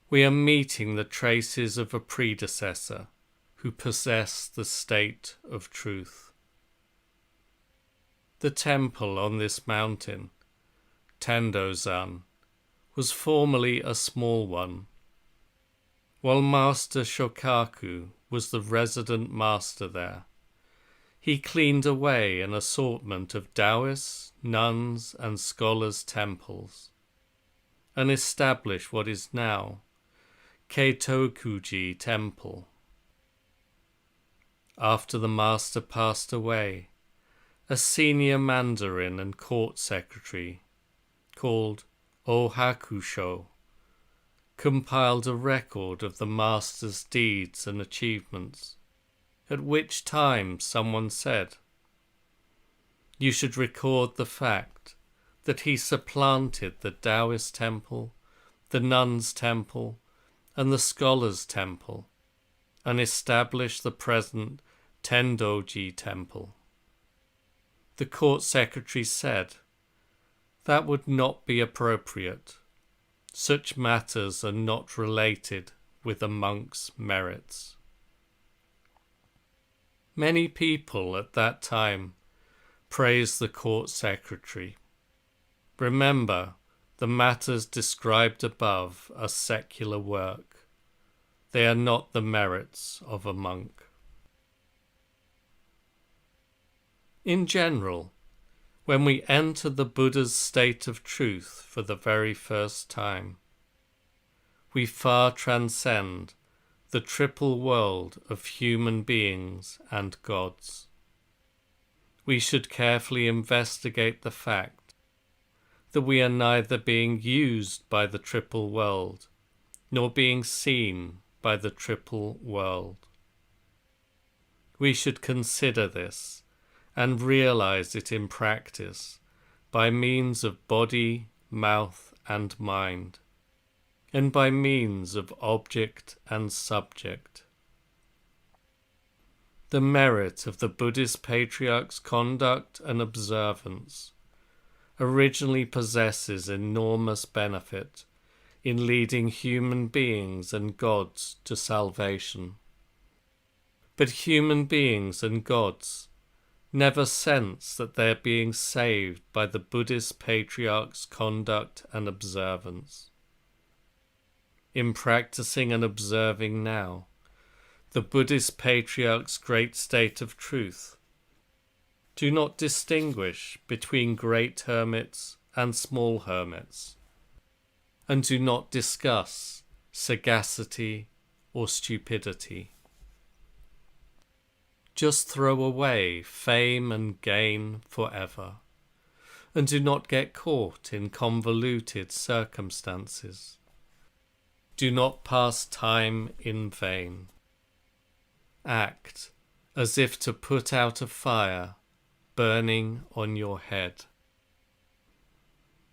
we are meeting the traces of a predecessor who possessed the state of truth." The temple on this mountain, Tendozan, was formerly a small one. While Master Shokaku was the resident master there, he cleaned away an assortment of Taoists, nuns, and scholars' temples, and established what is now Keitokuji Temple. After the master passed away, a senior mandarin and court secretary, called Ohakusho, compiled a record of the master's deeds and achievements, at which time someone said, "You should record the fact that he supplanted the Taoist temple, the nuns' temple, and the scholars' temple, and established the present Tendoji temple." The court secretary said, "That would not be appropriate. Such matters are not related with a monk's merits." Many people at that time praised the court secretary. Remember, the matters described above are secular work. They are not the merits of a monk. In general, when we enter the Buddha's state of truth for the very first time, we far transcend the triple world of human beings and gods. We should carefully investigate the fact that we are neither being used by the triple world nor being seen by the triple world. We should consider this and realize it in practice by means of body, mouth, and mind, and by means of object and subject. The merit of the Buddhist patriarch's conduct and observance originally possesses enormous benefit in leading human beings and gods to salvation. But human beings and gods never sense that they are being saved by the Buddhist patriarch's conduct and observance. in practicing and observing now the Buddhist patriarch's great state of truth. Do not distinguish between great hermits and small hermits, and do not discuss sagacity or stupidity. Just throw away fame and gain forever, and do not get caught in convoluted circumstances. Do not pass time in vain. Act as if to put out a fire burning on your head.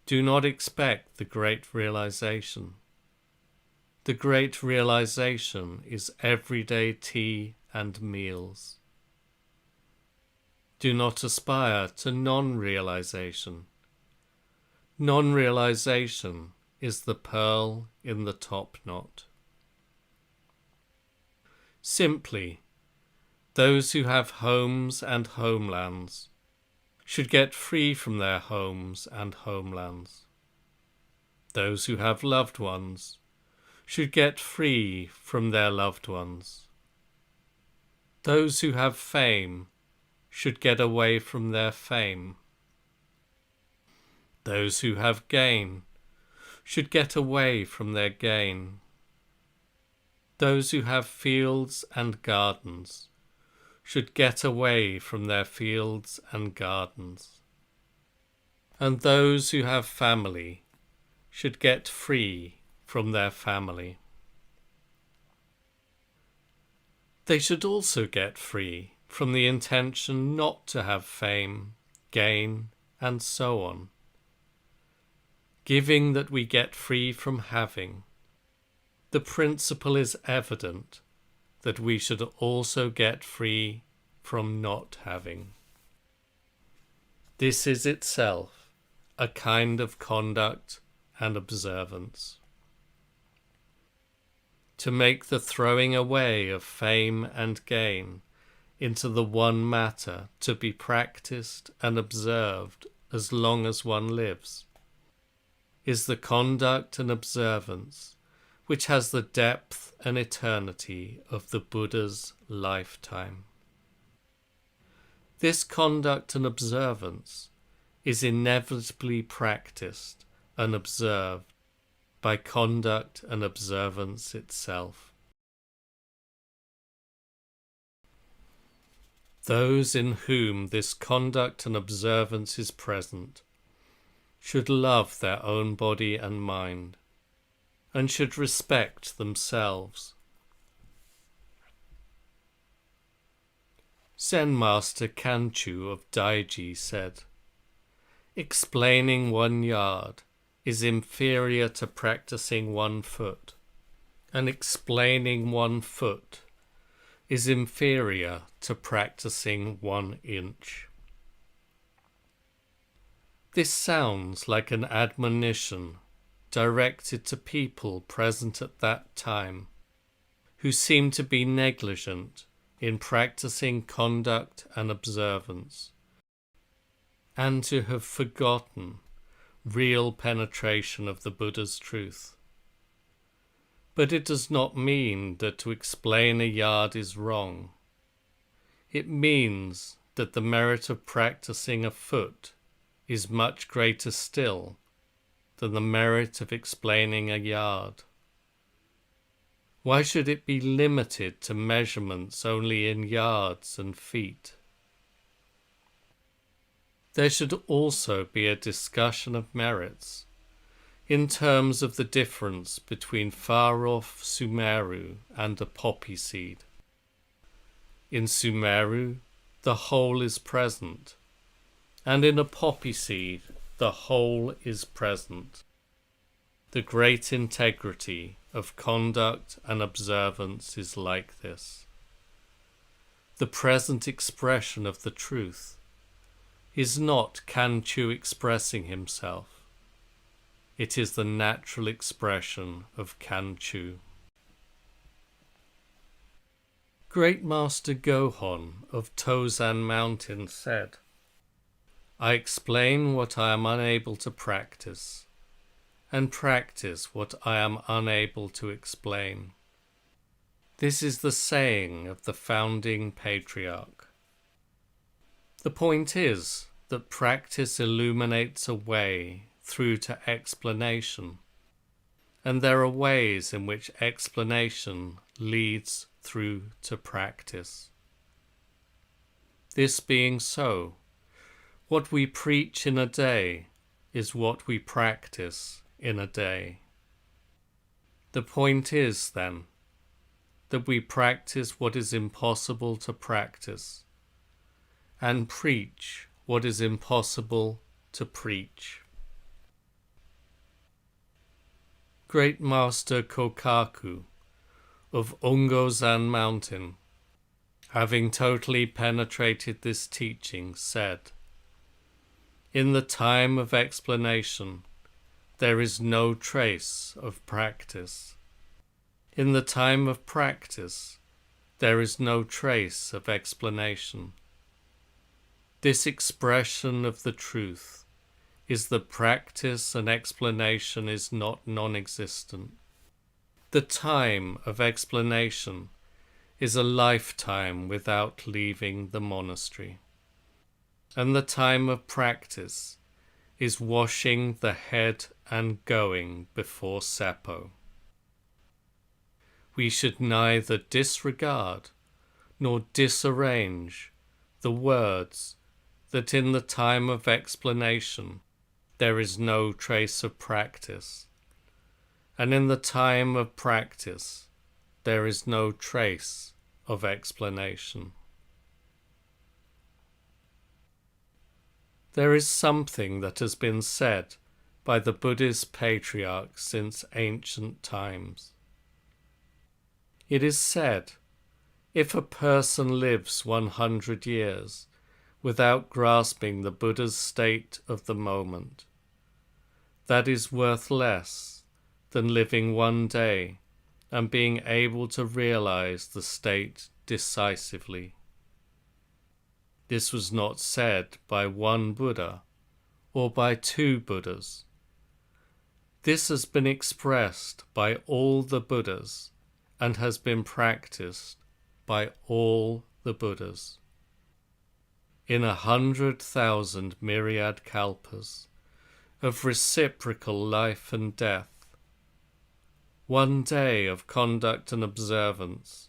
Do not expect the great realization. The great realization is everyday tea and meals. Do not aspire to non-realization. Non-realization is the pearl in the top knot. Simply, those who have homes and homelands should get free from their homes and homelands. Those who have loved ones should get free from their loved ones. Those who have fame should get away from their fame. Those who have gain should get away from their gain. Those who have fields and gardens should get away from their fields and gardens. And those who have family should get free from their family. They should also get free from the intention not to have fame, gain, and so on. Giving that we get free from having, the principle is evident that we should also get free from not having. This is itself a kind of conduct and observance. To make the throwing away of fame and gain into the one matter to be practiced and observed as long as one lives, is the conduct and observance which has the depth and eternity of the Buddha's lifetime. This conduct and observance is inevitably practiced and observed by conduct and observance itself. Those in whom this conduct and observance is present should love their own body and mind, and should respect themselves. Zen Master Kanchu of Daiji said, "Explaining 1 yard is inferior to practicing 1 foot, and explaining 1 foot is inferior to practicing 1 inch." This sounds like an admonition directed to people present at that time who seem to be negligent in practicing conduct and observance, and to have forgotten real penetration of the Buddha's truth. But it does not mean that to explain a yard is wrong. It means that the merit of practicing a foot is much greater still than the merit of explaining a yard. Why should it be limited to measurements only in yards and feet? There should also be a discussion of merits in terms of the difference between far-off Sumeru and a poppy seed. In Sumeru, the whole is present, and in a poppy seed, the whole is present. The great integrity of conduct and observance is like this. The present expression of the truth is not Kanchu expressing himself. It is the natural expression of Kanchu. Great Master Gohon of Tozan Mountain said, "I explain what I am unable to practice, and practice what I am unable to explain. This is the saying of the founding patriarch. The point is that practice illuminates a way through to explanation, and there are ways in which explanation leads through to practice. This being so, what we preach in a day is what we practice in a day. The point is, then, that we practice what is impossible to practice, and preach what is impossible to preach. Great Master Kokaku of Ongozan Mountain, having totally penetrated this teaching, said, "In the time of explanation, there is no trace of practice. In the time of practice, there is no trace of explanation." This expression of the truth is that practice and explanation is not non-existent. The time of explanation is a lifetime without leaving the monastery, and the time of practice is washing the head and going before Seppo. We should neither disregard nor disarrange the words that in the time of explanation there is no trace of practice, and in the time of practice there is no trace of explanation. There is something that has been said by the Buddhist patriarchs since ancient times. It is said, if a person lives 100 years without grasping the Buddha's state of the moment, that is worth less than living one day and being able to realize the state decisively. This was not said by one Buddha or by two Buddhas. This has been expressed by all the Buddhas and has been practiced by all the Buddhas. In 100,000 myriad kalpas of reciprocal life and death, one day of conduct and observance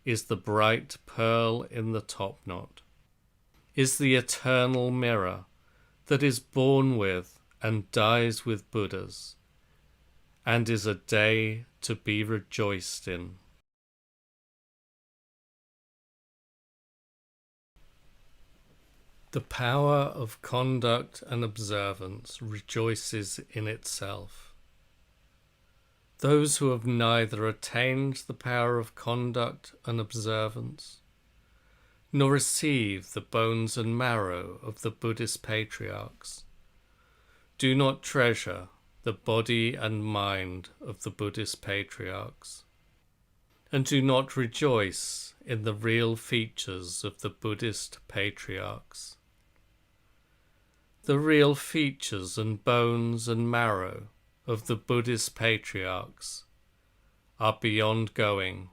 is the bright pearl in the topknot, is the eternal mirror that is born with and dies with Buddhas, and is a day to be rejoiced in. The power of conduct and observance rejoices in itself. Those who have neither attained the power of conduct and observance, nor received the bones and marrow of the Buddhist patriarchs, do not treasure the body and mind of the Buddhist patriarchs, and do not rejoice in the real features of the Buddhist patriarchs. The real features and bones and marrow of the Buddhist patriarchs are beyond going,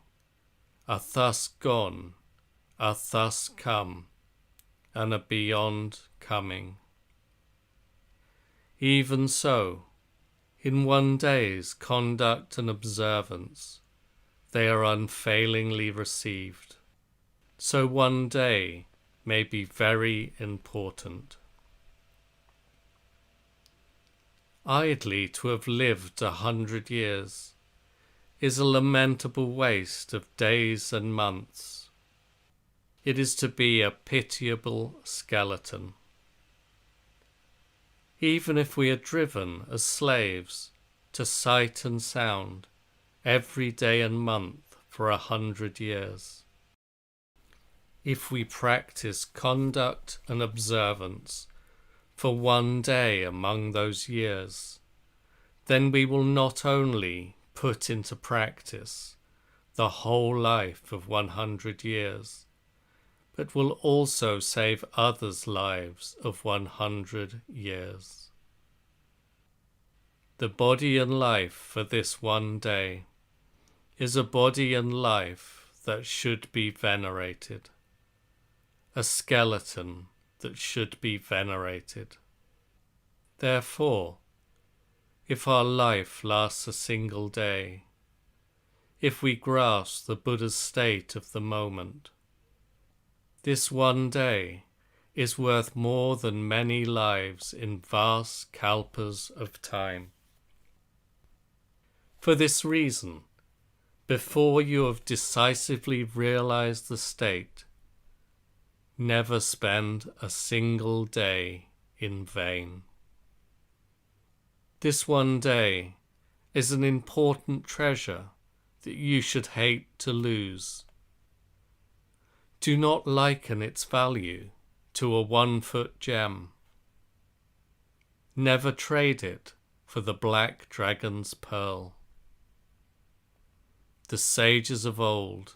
are thus gone, are thus come, and are beyond coming. Even so, in one day's conduct and observance, they are unfailingly received. So one day may be very important. Idly to have lived 100 years is a lamentable waste of days and months. It is to be a pitiable skeleton. Even if we are driven as slaves to sight and sound every day and month for 100 years, if we practice conduct and observance for one day among those years, then we will not only put into practice the whole life of 100 years, but will also save others' lives of 100 years. The body and life for this one day is a body and life that should be venerated, a skeleton that should be venerated. Therefore, if our life lasts a single day, if we grasp the Buddha's state of the moment, this one day is worth more than many lives in vast kalpas of time. For this reason, before you have decisively realized the state, never spend a single day in vain. This one day is an important treasure that you should hate to lose. Do not liken its value to a 1-foot gem. Never trade it for the black dragon's pearl. The sages of old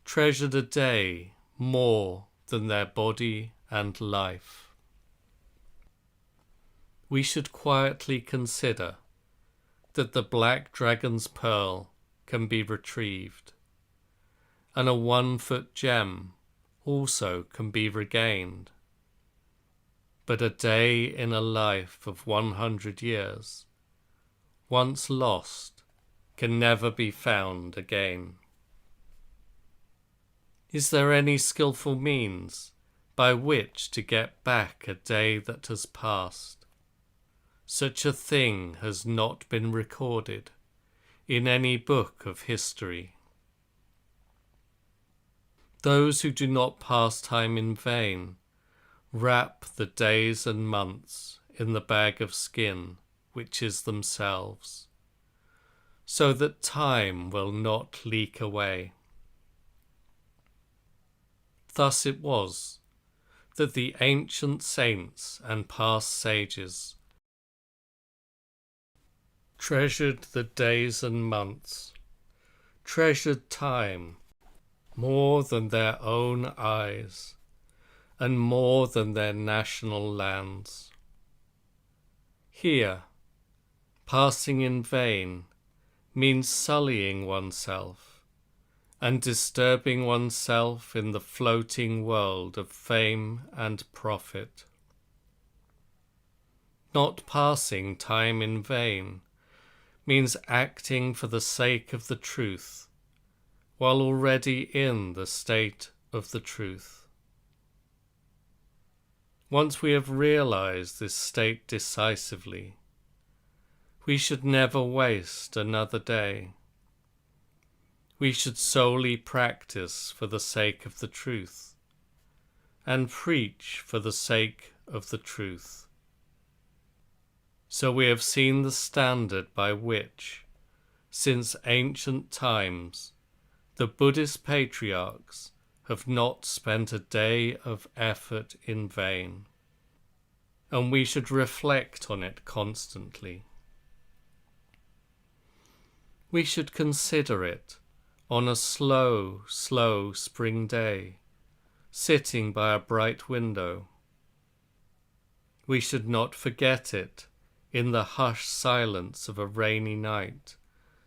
treasured a day more than their body and life. We should quietly consider that the black dragon's pearl can be retrieved, and a 1-foot gem also can be regained. But a day in a life of 100 years, once lost, can never be found again. Is there any skillful means by which to get back a day that has passed? Such a thing has not been recorded in any book of history. Those who do not pass time in vain wrap the days and months in the bag of skin which is themselves, so that time will not leak away. Thus it was that the ancient saints and past sages treasured the days and months, treasured time more than their own eyes and more than their national lands. Here, passing in vain means sullying oneself and disturbing oneself in the floating world of fame and profit. Not passing time in vain means acting for the sake of the truth, while already in the state of the truth. Once we have realized this state decisively, we should never waste another day. We should solely practice for the sake of the truth, and preach for the sake of the truth. So we have seen the standard by which, since ancient times, the Buddhist patriarchs have not spent a day of effort in vain, and we should reflect on it constantly. We should consider it on a slow spring day, sitting by a bright window. We should not forget it in the hushed silence of a rainy night,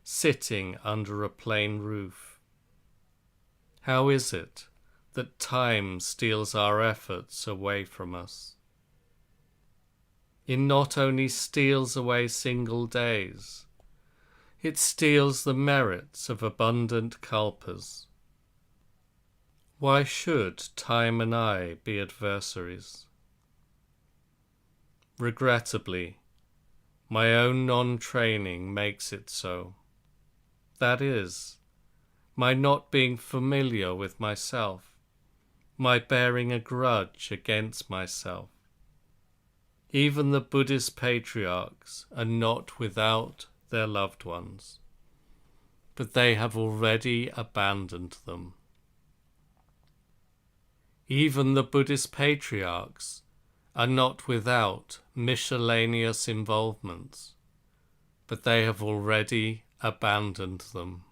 sitting under a plain roof. How is it that time steals our efforts away from us? It not only steals away single days, it steals the merits of abundant kalpas. Why should time and I be adversaries? Regrettably, my own non-training makes it so. That is, my not being familiar with myself, my bearing a grudge against myself. Even the Buddhist patriarchs are not without their loved ones, but they have already abandoned them. Even the Buddhist patriarchs are not without miscellaneous involvements, but they have already abandoned them.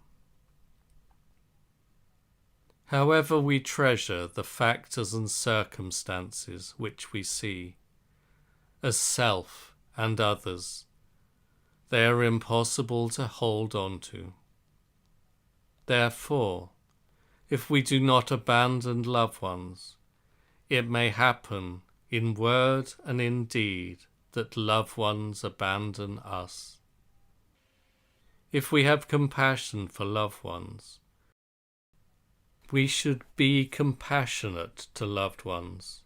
However we treasure the factors and circumstances which we see, as self and others, They are impossible to hold on to. Therefore, if we do not abandon loved ones, it may happen in word and in deed that loved ones abandon us. If we have compassion for loved ones, we should be compassionate to loved ones.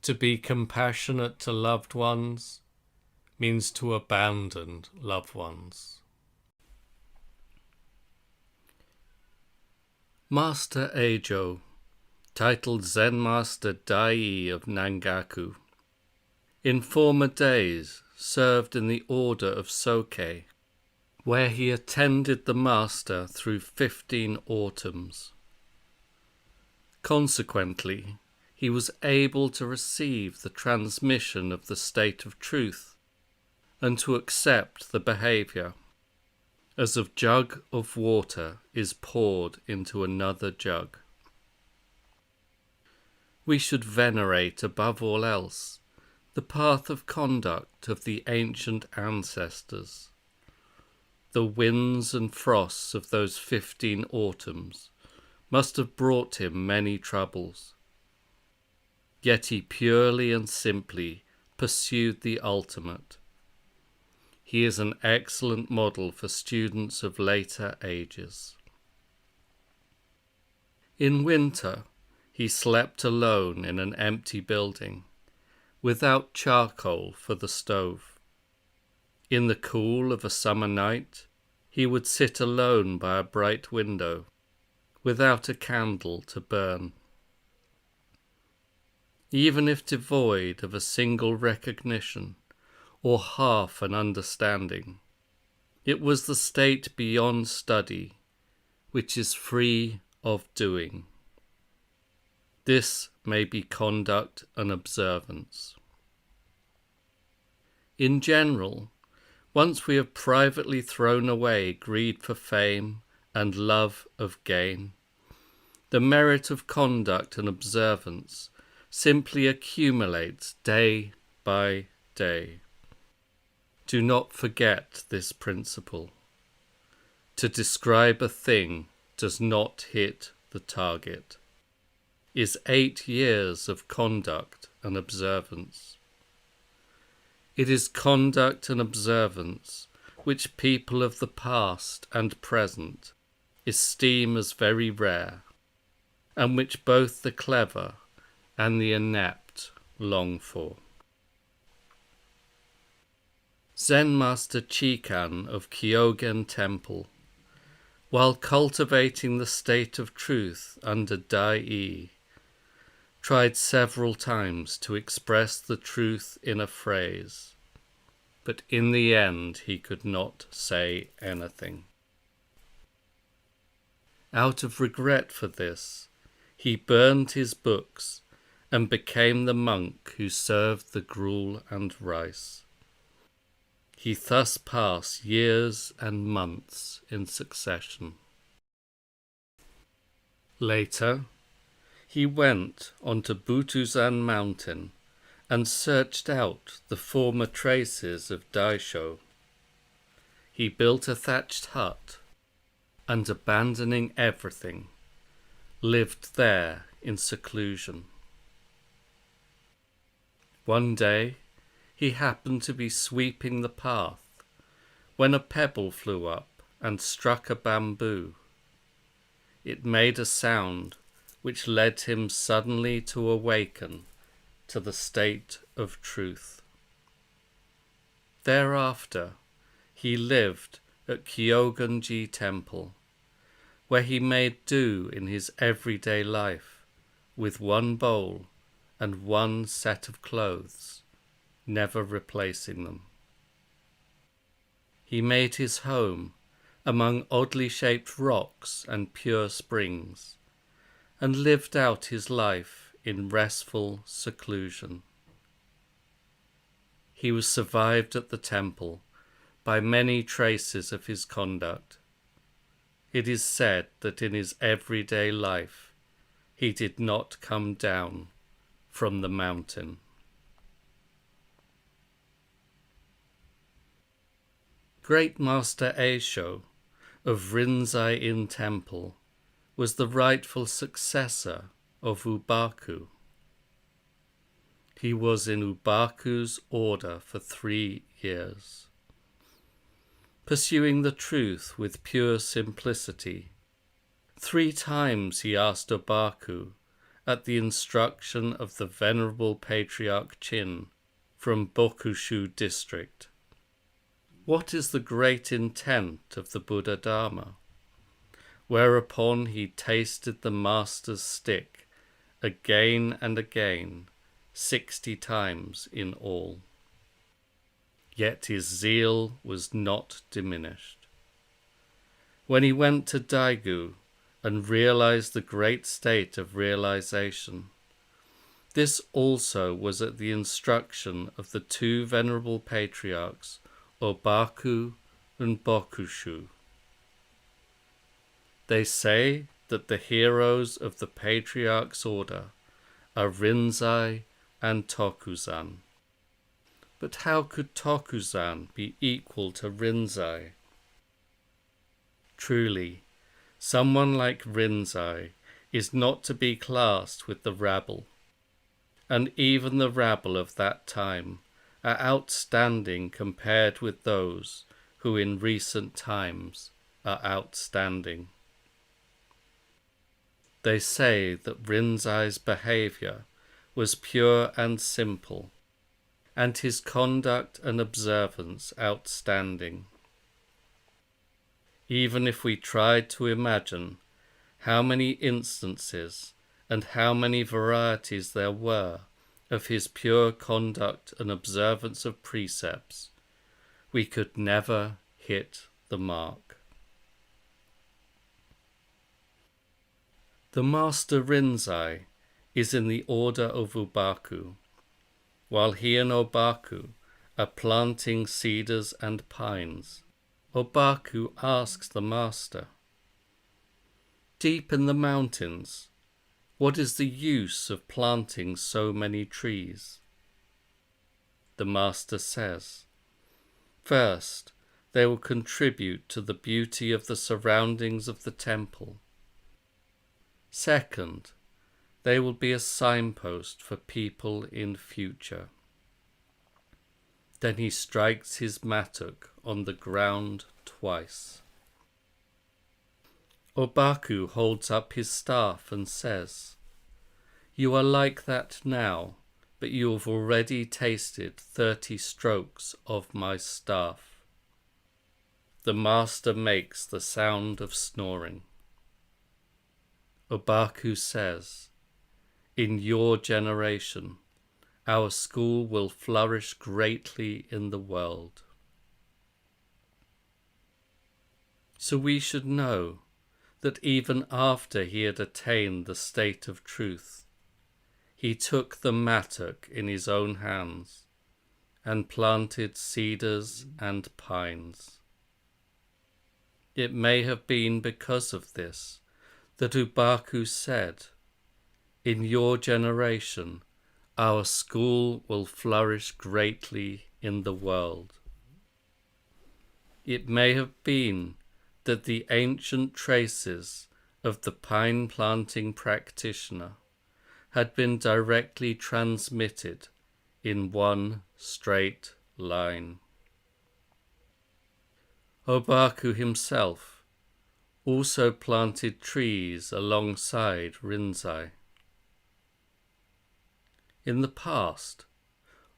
To be compassionate to loved ones means to abandon loved ones. Master Eijo, titled Zen Master Dai of Nangaku, in former days served in the order of Soke, where he attended the Master through 15 autumns. Consequently, he was able to receive the transmission of the state of truth and to accept the behavior, as a jug of water is poured into another jug. We should venerate above all else the path of conduct of the ancient ancestors. The winds and frosts of those 15 autumns must have brought him many troubles. Yet he purely and simply pursued the ultimate. He is an excellent model for students of later ages. In winter, he slept alone in an empty building, without charcoal for the stove. In the cool of a summer night, he would sit alone by a bright window, without a candle to burn. Even if devoid of a single recognition, or half an understanding, it was the state beyond study, which is free of doing. This may be conduct and observance. In general, once we have privately thrown away greed for fame and love of gain, the merit of conduct and observance simply accumulates day by day. Do not forget this principle. To describe a thing does not hit the target, is 8 years of conduct and observance. It is conduct and observance which people of the past and present esteem as very rare, and which both the clever and the inept long for. Zen Master Chikan of Kyogen Temple, while cultivating the state of truth under Dai, tried several times to express the truth in a phrase, but in the end he could not say anything. Out of regret for this, he burned his books and became the monk who served the gruel and rice. He thus passed years and months in succession. Later, he went onto Butuzan mountain and searched out the former traces of Daisho. He built a thatched hut and, abandoning everything, lived there in seclusion. One day, he happened to be sweeping the path when a pebble flew up and struck a bamboo. It made a sound which led him suddenly to awaken to the state of truth. Thereafter, he lived at Gyōji Temple, where he made do in his everyday life with one bowl and one set of clothes, never replacing them. He made his home among oddly shaped rocks and pure springs, and lived out his life in restful seclusion. He was survived at the temple by many traces of his conduct. It is said that in his everyday life he did not come down from the mountain. Great Master Eisho of Rinzai-in Temple was the rightful successor of Ubaku. He was in Ubaku's order for 3 years. Pursuing the truth with pure simplicity, 3 times he asked Ubaku, at the instruction of the Venerable Patriarch Chin from Bokushu district, what is the great intent of the Buddha Dharma? Whereupon he tasted the Master's stick again and again, 60 times in all. Yet his zeal was not diminished. When he went to Daegu and realized the great state of realization, this also was at the instruction of the 2 venerable patriarchs, Obaku and Bokushu. They say that the heroes of the patriarch's order are Rinzai and Tokuzan. But how could Tokuzan be equal to Rinzai? Truly, someone like Rinzai is not to be classed with the rabble, and even the rabble of that time are outstanding compared with those who in recent times are outstanding. They say that Rinzai's behavior was pure and simple, and his conduct and observance outstanding. Even if we tried to imagine how many instances and how many varieties there were of his pure conduct and observance of precepts, we could never hit the mark. The Master Rinzai is in the order of Ubaku, while he and Obaku are planting cedars and pines. Obaku asks the Master, "Deep in the mountains, what is the use of planting so many trees?" The Master says, "First, they will contribute to the beauty of the surroundings of the temple. Second, they will be a signpost for people in future." Then he strikes his mattock on the ground twice. Obaku holds up his staff and says, "You are like that now, but you have already tasted 30 strokes of my staff." The Master makes the sound of snoring. Obaku says, "In your generation, our school will flourish greatly in the world." So we should know that even after he had attained the state of truth, he took the mattock in his own hands and planted cedars and pines. It may have been because of this that Ubaku said, "In your generation, our school will flourish greatly in the world." It may have been that the ancient traces of the pine planting practitioner had been directly transmitted in one straight line. Obaku himself also planted trees alongside Rinzai. In the past,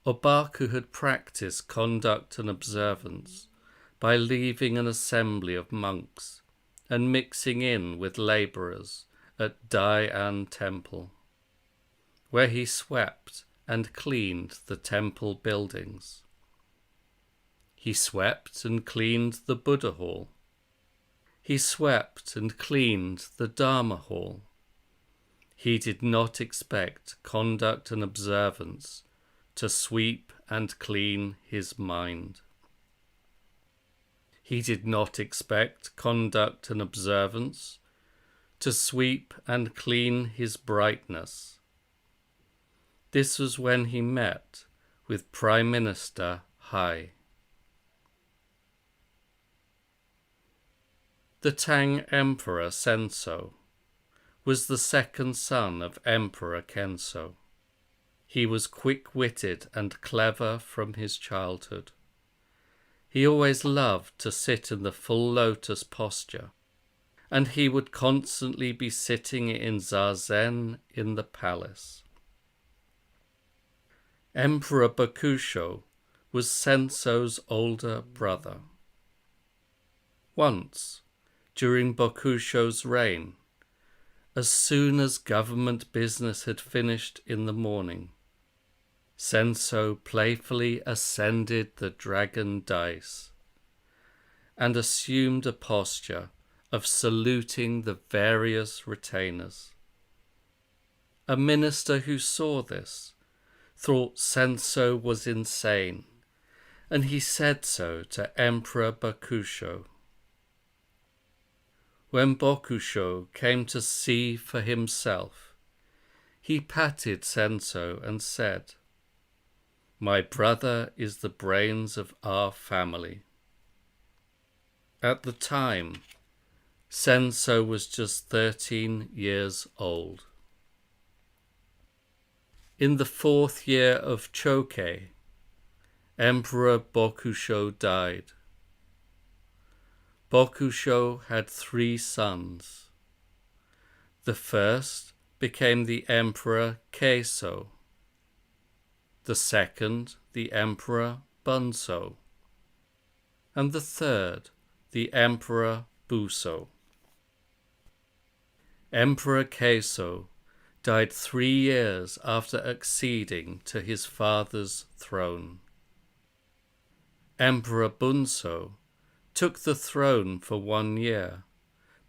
Obaku had practiced conduct and observance by leaving an assembly of monks and mixing in with labourers at Dai-an Temple, where he swept and cleaned the temple buildings. He swept and cleaned the Buddha Hall. He swept and cleaned the Dharma Hall. He did not expect conduct and observance to sweep and clean his mind. He did not expect conduct and observance to sweep and clean his brightness. This was when he met with Prime Minister Hai. The Tang Emperor Senso was the second son of Emperor Kenso. He was quick-witted and clever from his childhood. He always loved to sit in the full lotus posture, and he would constantly be sitting in zazen in the palace. Emperor Bakusho was Senso's older brother. Once, during Bakusho's reign, as soon as government business had finished in the morning, Senso playfully ascended the dragon dice and assumed a posture of saluting the various retainers. A minister who saw this thought Senso was insane, and he said so to Emperor Bakusho. When Bakusho came to see for himself, he patted Senso and said, "My brother is the brains of our family." At the time, Senso was just 13 years old. In the 4th year of Chokei, Emperor Bakusho died. Bakusho had 3 sons. The first became the Emperor Keiso, the second the Emperor Bunso, and the third the Emperor Buso. Emperor Keiso died 3 years after acceding to his father's throne. Emperor Bunso took the throne for 1 year,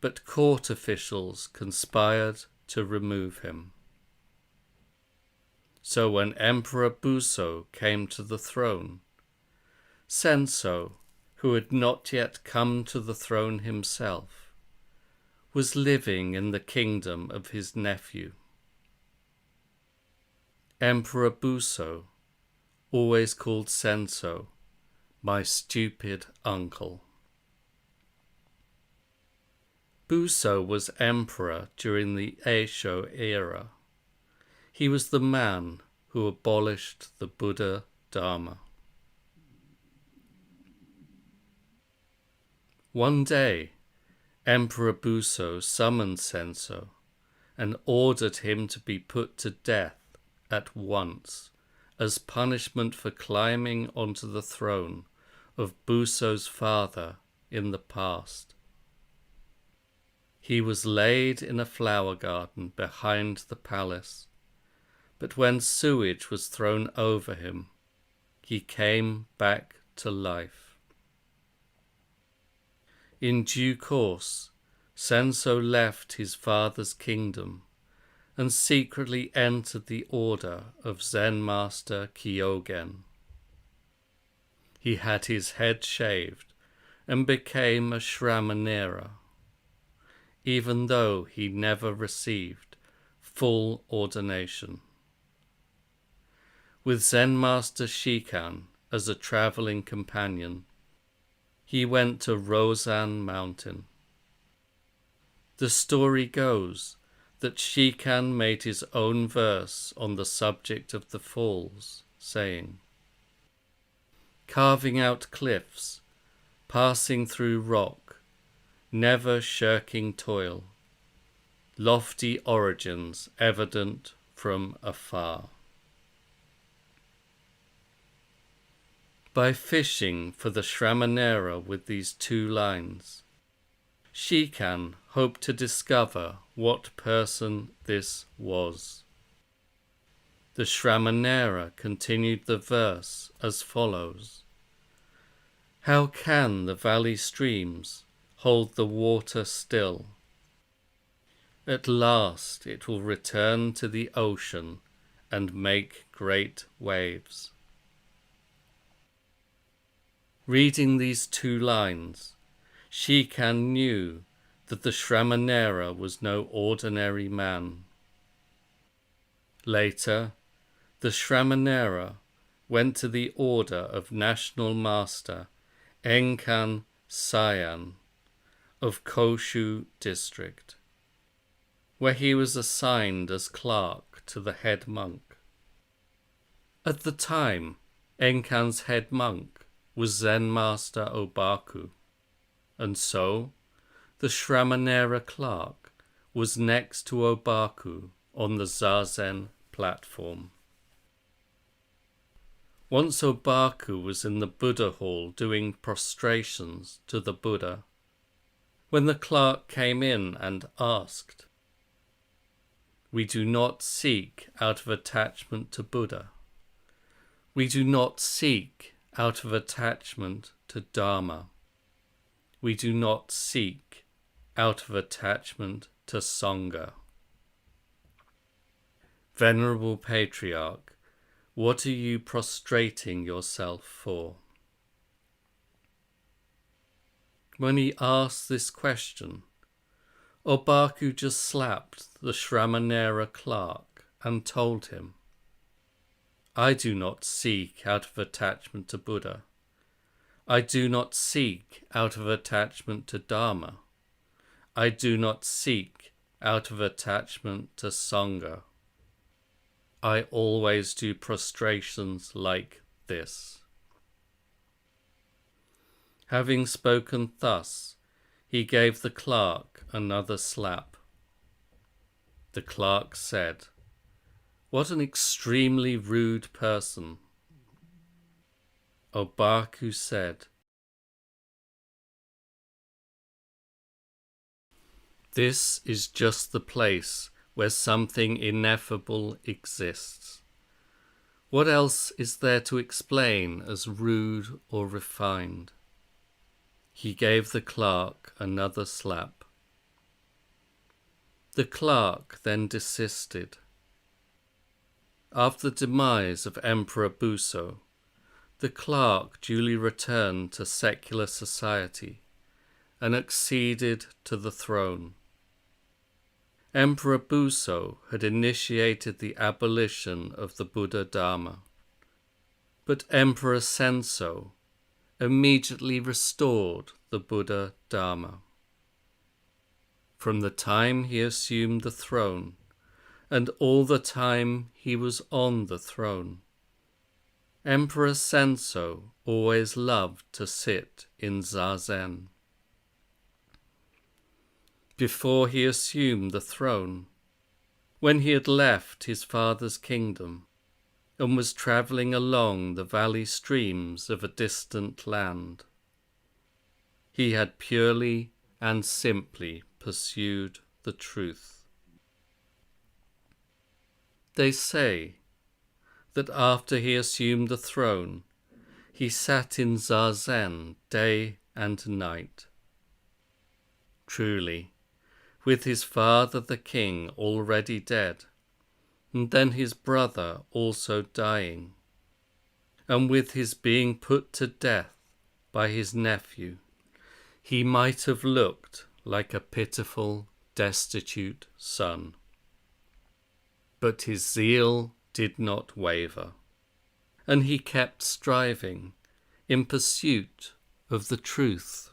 but court officials conspired to remove him. So when Emperor Buso came to the throne, Senso, who had not yet come to the throne himself, was living in the kingdom of his nephew. Emperor Buso always called Senso my stupid uncle. Buso was emperor during the Eisho era. He was the man who abolished the Buddha Dharma. One day, Emperor Buso summoned Senso and ordered him to be put to death at once as punishment for climbing onto the throne of Buso's father in the past. He was laid in a flower garden behind the palace, but when sewage was thrown over him, he came back to life. In due course, Senso left his father's kingdom and secretly entered the order of Zen master Kyogen. He had his head shaved and became a Shramanera, even though he never received full ordination. With Zen master Shikan as a traveling companion, he went to Rozan Mountain. The story goes that Shikan made his own verse on the subject of the falls, saying, "Carving out cliffs, passing through rock, never shirking toil, lofty origins evident from afar." By fishing for the Shramanera with these 2 lines, Shikan hoped to discover what person this was. The Shramanera continued the verse as follows: "How can the valley streams hold the water still? At last it will return to the ocean and make great waves." Reading these 2 lines, Shikan knew that the Shramanera was no ordinary man. Later, the Shramanera went to the order of National Master Enkan Sayan, of Koshu district, where he was assigned as clerk to the head monk. At the time, Enkan's head monk was Zen master Obaku, and so the Shramanera clerk was next to Obaku on the Zazen platform. Once Obaku was in the Buddha hall doing prostrations to the Buddha, when the clerk came in and asked, "We do not seek out of attachment to Buddha. We do not seek out of attachment to Dharma. We do not seek out of attachment to Sangha. Venerable Patriarch, what are you prostrating yourself for?" When he asked this question, Obaku just slapped the Shramanera clerk and told him, "I do not seek out of attachment to Buddha. I do not seek out of attachment to Dharma. I do not seek out of attachment to Sangha. I always do prostrations like this." Having spoken thus, he gave the clerk another slap. The clerk said, "What an extremely rude person." Obaku said, "This is just the place where something ineffable exists. What else is there to explain as rude or refined?" He gave the clerk another slap. The clerk then desisted. After the demise of Emperor Buso, the clerk duly returned to secular society and acceded to the throne. Emperor Buso had initiated the abolition of the Buddha Dharma, but Emperor Senso immediately restored the Buddha Dharma. From the time he assumed the throne, and all the time he was on the throne, Emperor Senso always loved to sit in Zazen. Before he assumed the throne, when he had left his father's kingdom, and was travelling along the valley streams of a distant land, he had purely and simply pursued the truth. They say that after he assumed the throne, he sat in Zazen day and night. Truly, with his father the king already dead, and then his brother also dying, and with his being put to death by his nephew, he might have looked like a pitiful, destitute son. But his zeal did not waver, and he kept striving in pursuit of the truth.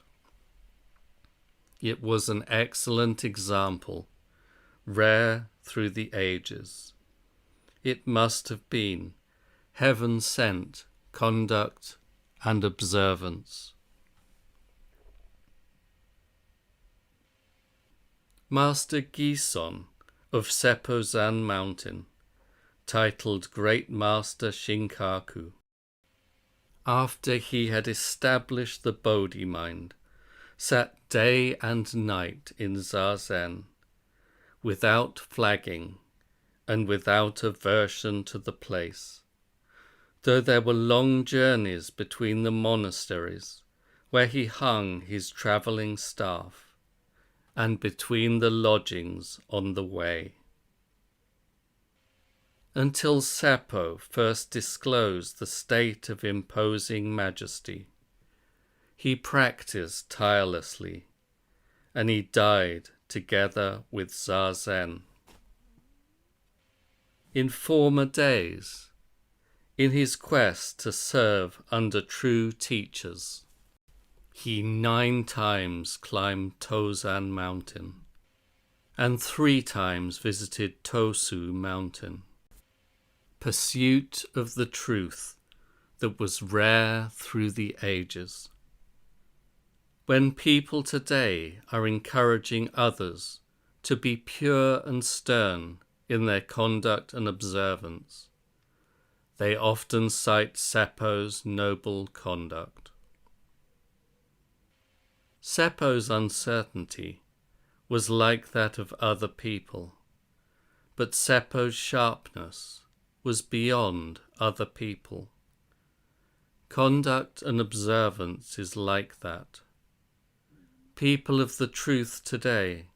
It was an excellent example, rare through the ages. It must have been heaven-sent conduct and observance. Master Gison of Seppozan Mountain, titled Great Master Shinkaku, after he had established the Bodhi mind, sat day and night in Zazen, without flagging and without aversion to the place, though there were long journeys between the monasteries where he hung his travelling staff, and between the lodgings on the way. Until Seppo first disclosed the state of imposing majesty, he practiced tirelessly, and he died together with Zazen. In former days, in his quest to serve under true teachers, he 9 times climbed Tozan Mountain, and 3 times visited Tosu Mountain. Pursuit of the truth that was rare through the ages. When people today are encouraging others to be pure and stern in their conduct and observance, they often cite Seppo's noble conduct. Seppo's uncertainty was like that of other people, but Seppo's sharpness was beyond other people. Conduct and observance is like that. People of the truth today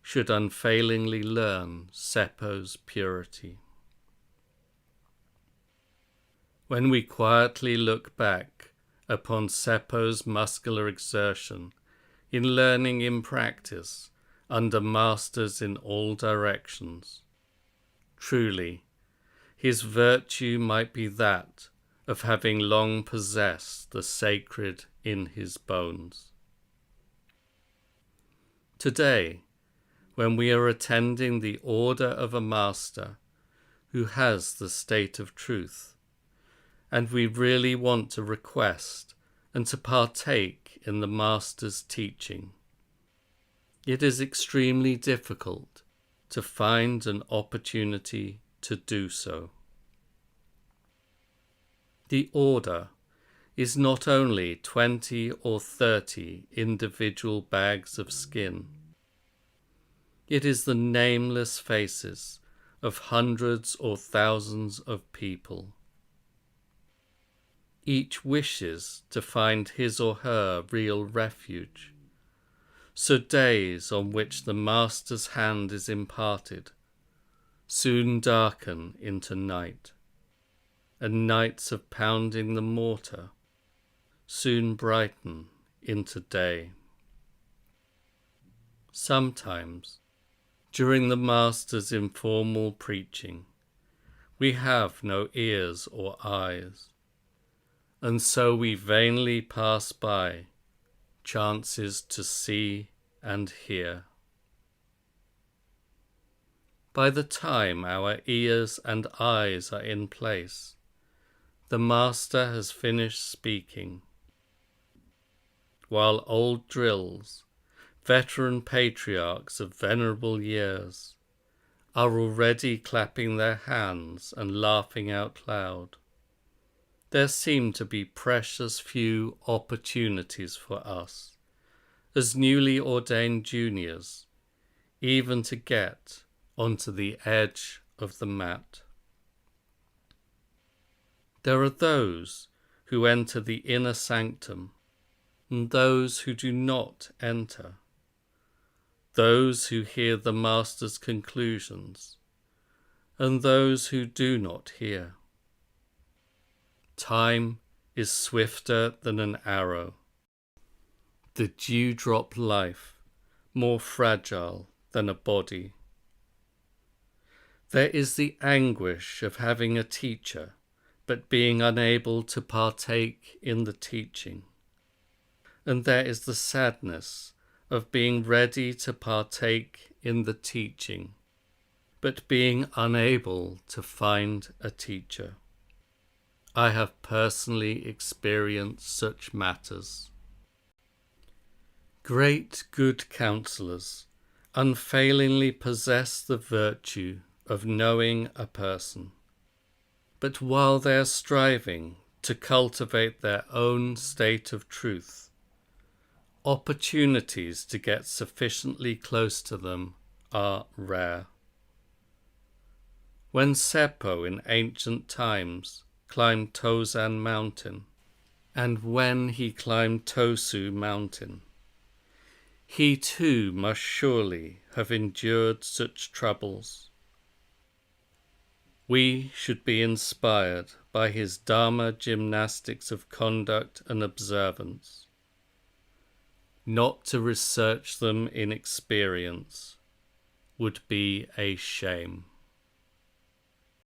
should unfailingly learn Seppo's purity. When we quietly look back upon Seppo's muscular exertion in learning in practice under masters in all directions, truly, his virtue might be that of having long possessed the sacred in his bones. Today, when we are attending the order of a master who has the state of truth, and we really want to request and to partake in the master's teaching, it is extremely difficult to find an opportunity to do so. The order is not only 20 or 30 individual bags of skin. It is the nameless faces of hundreds or thousands of people. Each wishes to find his or her real refuge. So days on which the Master's hand is imparted soon darken into night, and nights of pounding the mortar soon brighten into day. Sometimes, during the Master's informal preaching, we have no ears or eyes, and so we vainly pass by chances to see and hear. By the time our ears and eyes are in place, the Master has finished speaking, while old drills, veteran patriarchs of venerable years, are already clapping their hands and laughing out loud. There seem to be precious few opportunities for us, as newly ordained juniors, even to get onto the edge of the mat. There are those who enter the inner sanctum, and those who do not enter, those who hear the Master's conclusions, and those who do not hear. Time is swifter than an arrow, the dewdrop life more fragile than a body. There is the anguish of having a teacher, but being unable to partake in the teaching. And there is the sadness of being ready to partake in the teaching, but being unable to find a teacher. I have personally experienced such matters. Great good counselors unfailingly possess the virtue of knowing a person, but while they are striving to cultivate their own state of truth, opportunities to get sufficiently close to them are rare. When Seppo in ancient times climbed Tozan Mountain, and when he climbed Tosu Mountain, he too must surely have endured such troubles. We should be inspired by his Dharma gymnastics of conduct and observance. Not to research them in experience would be a shame.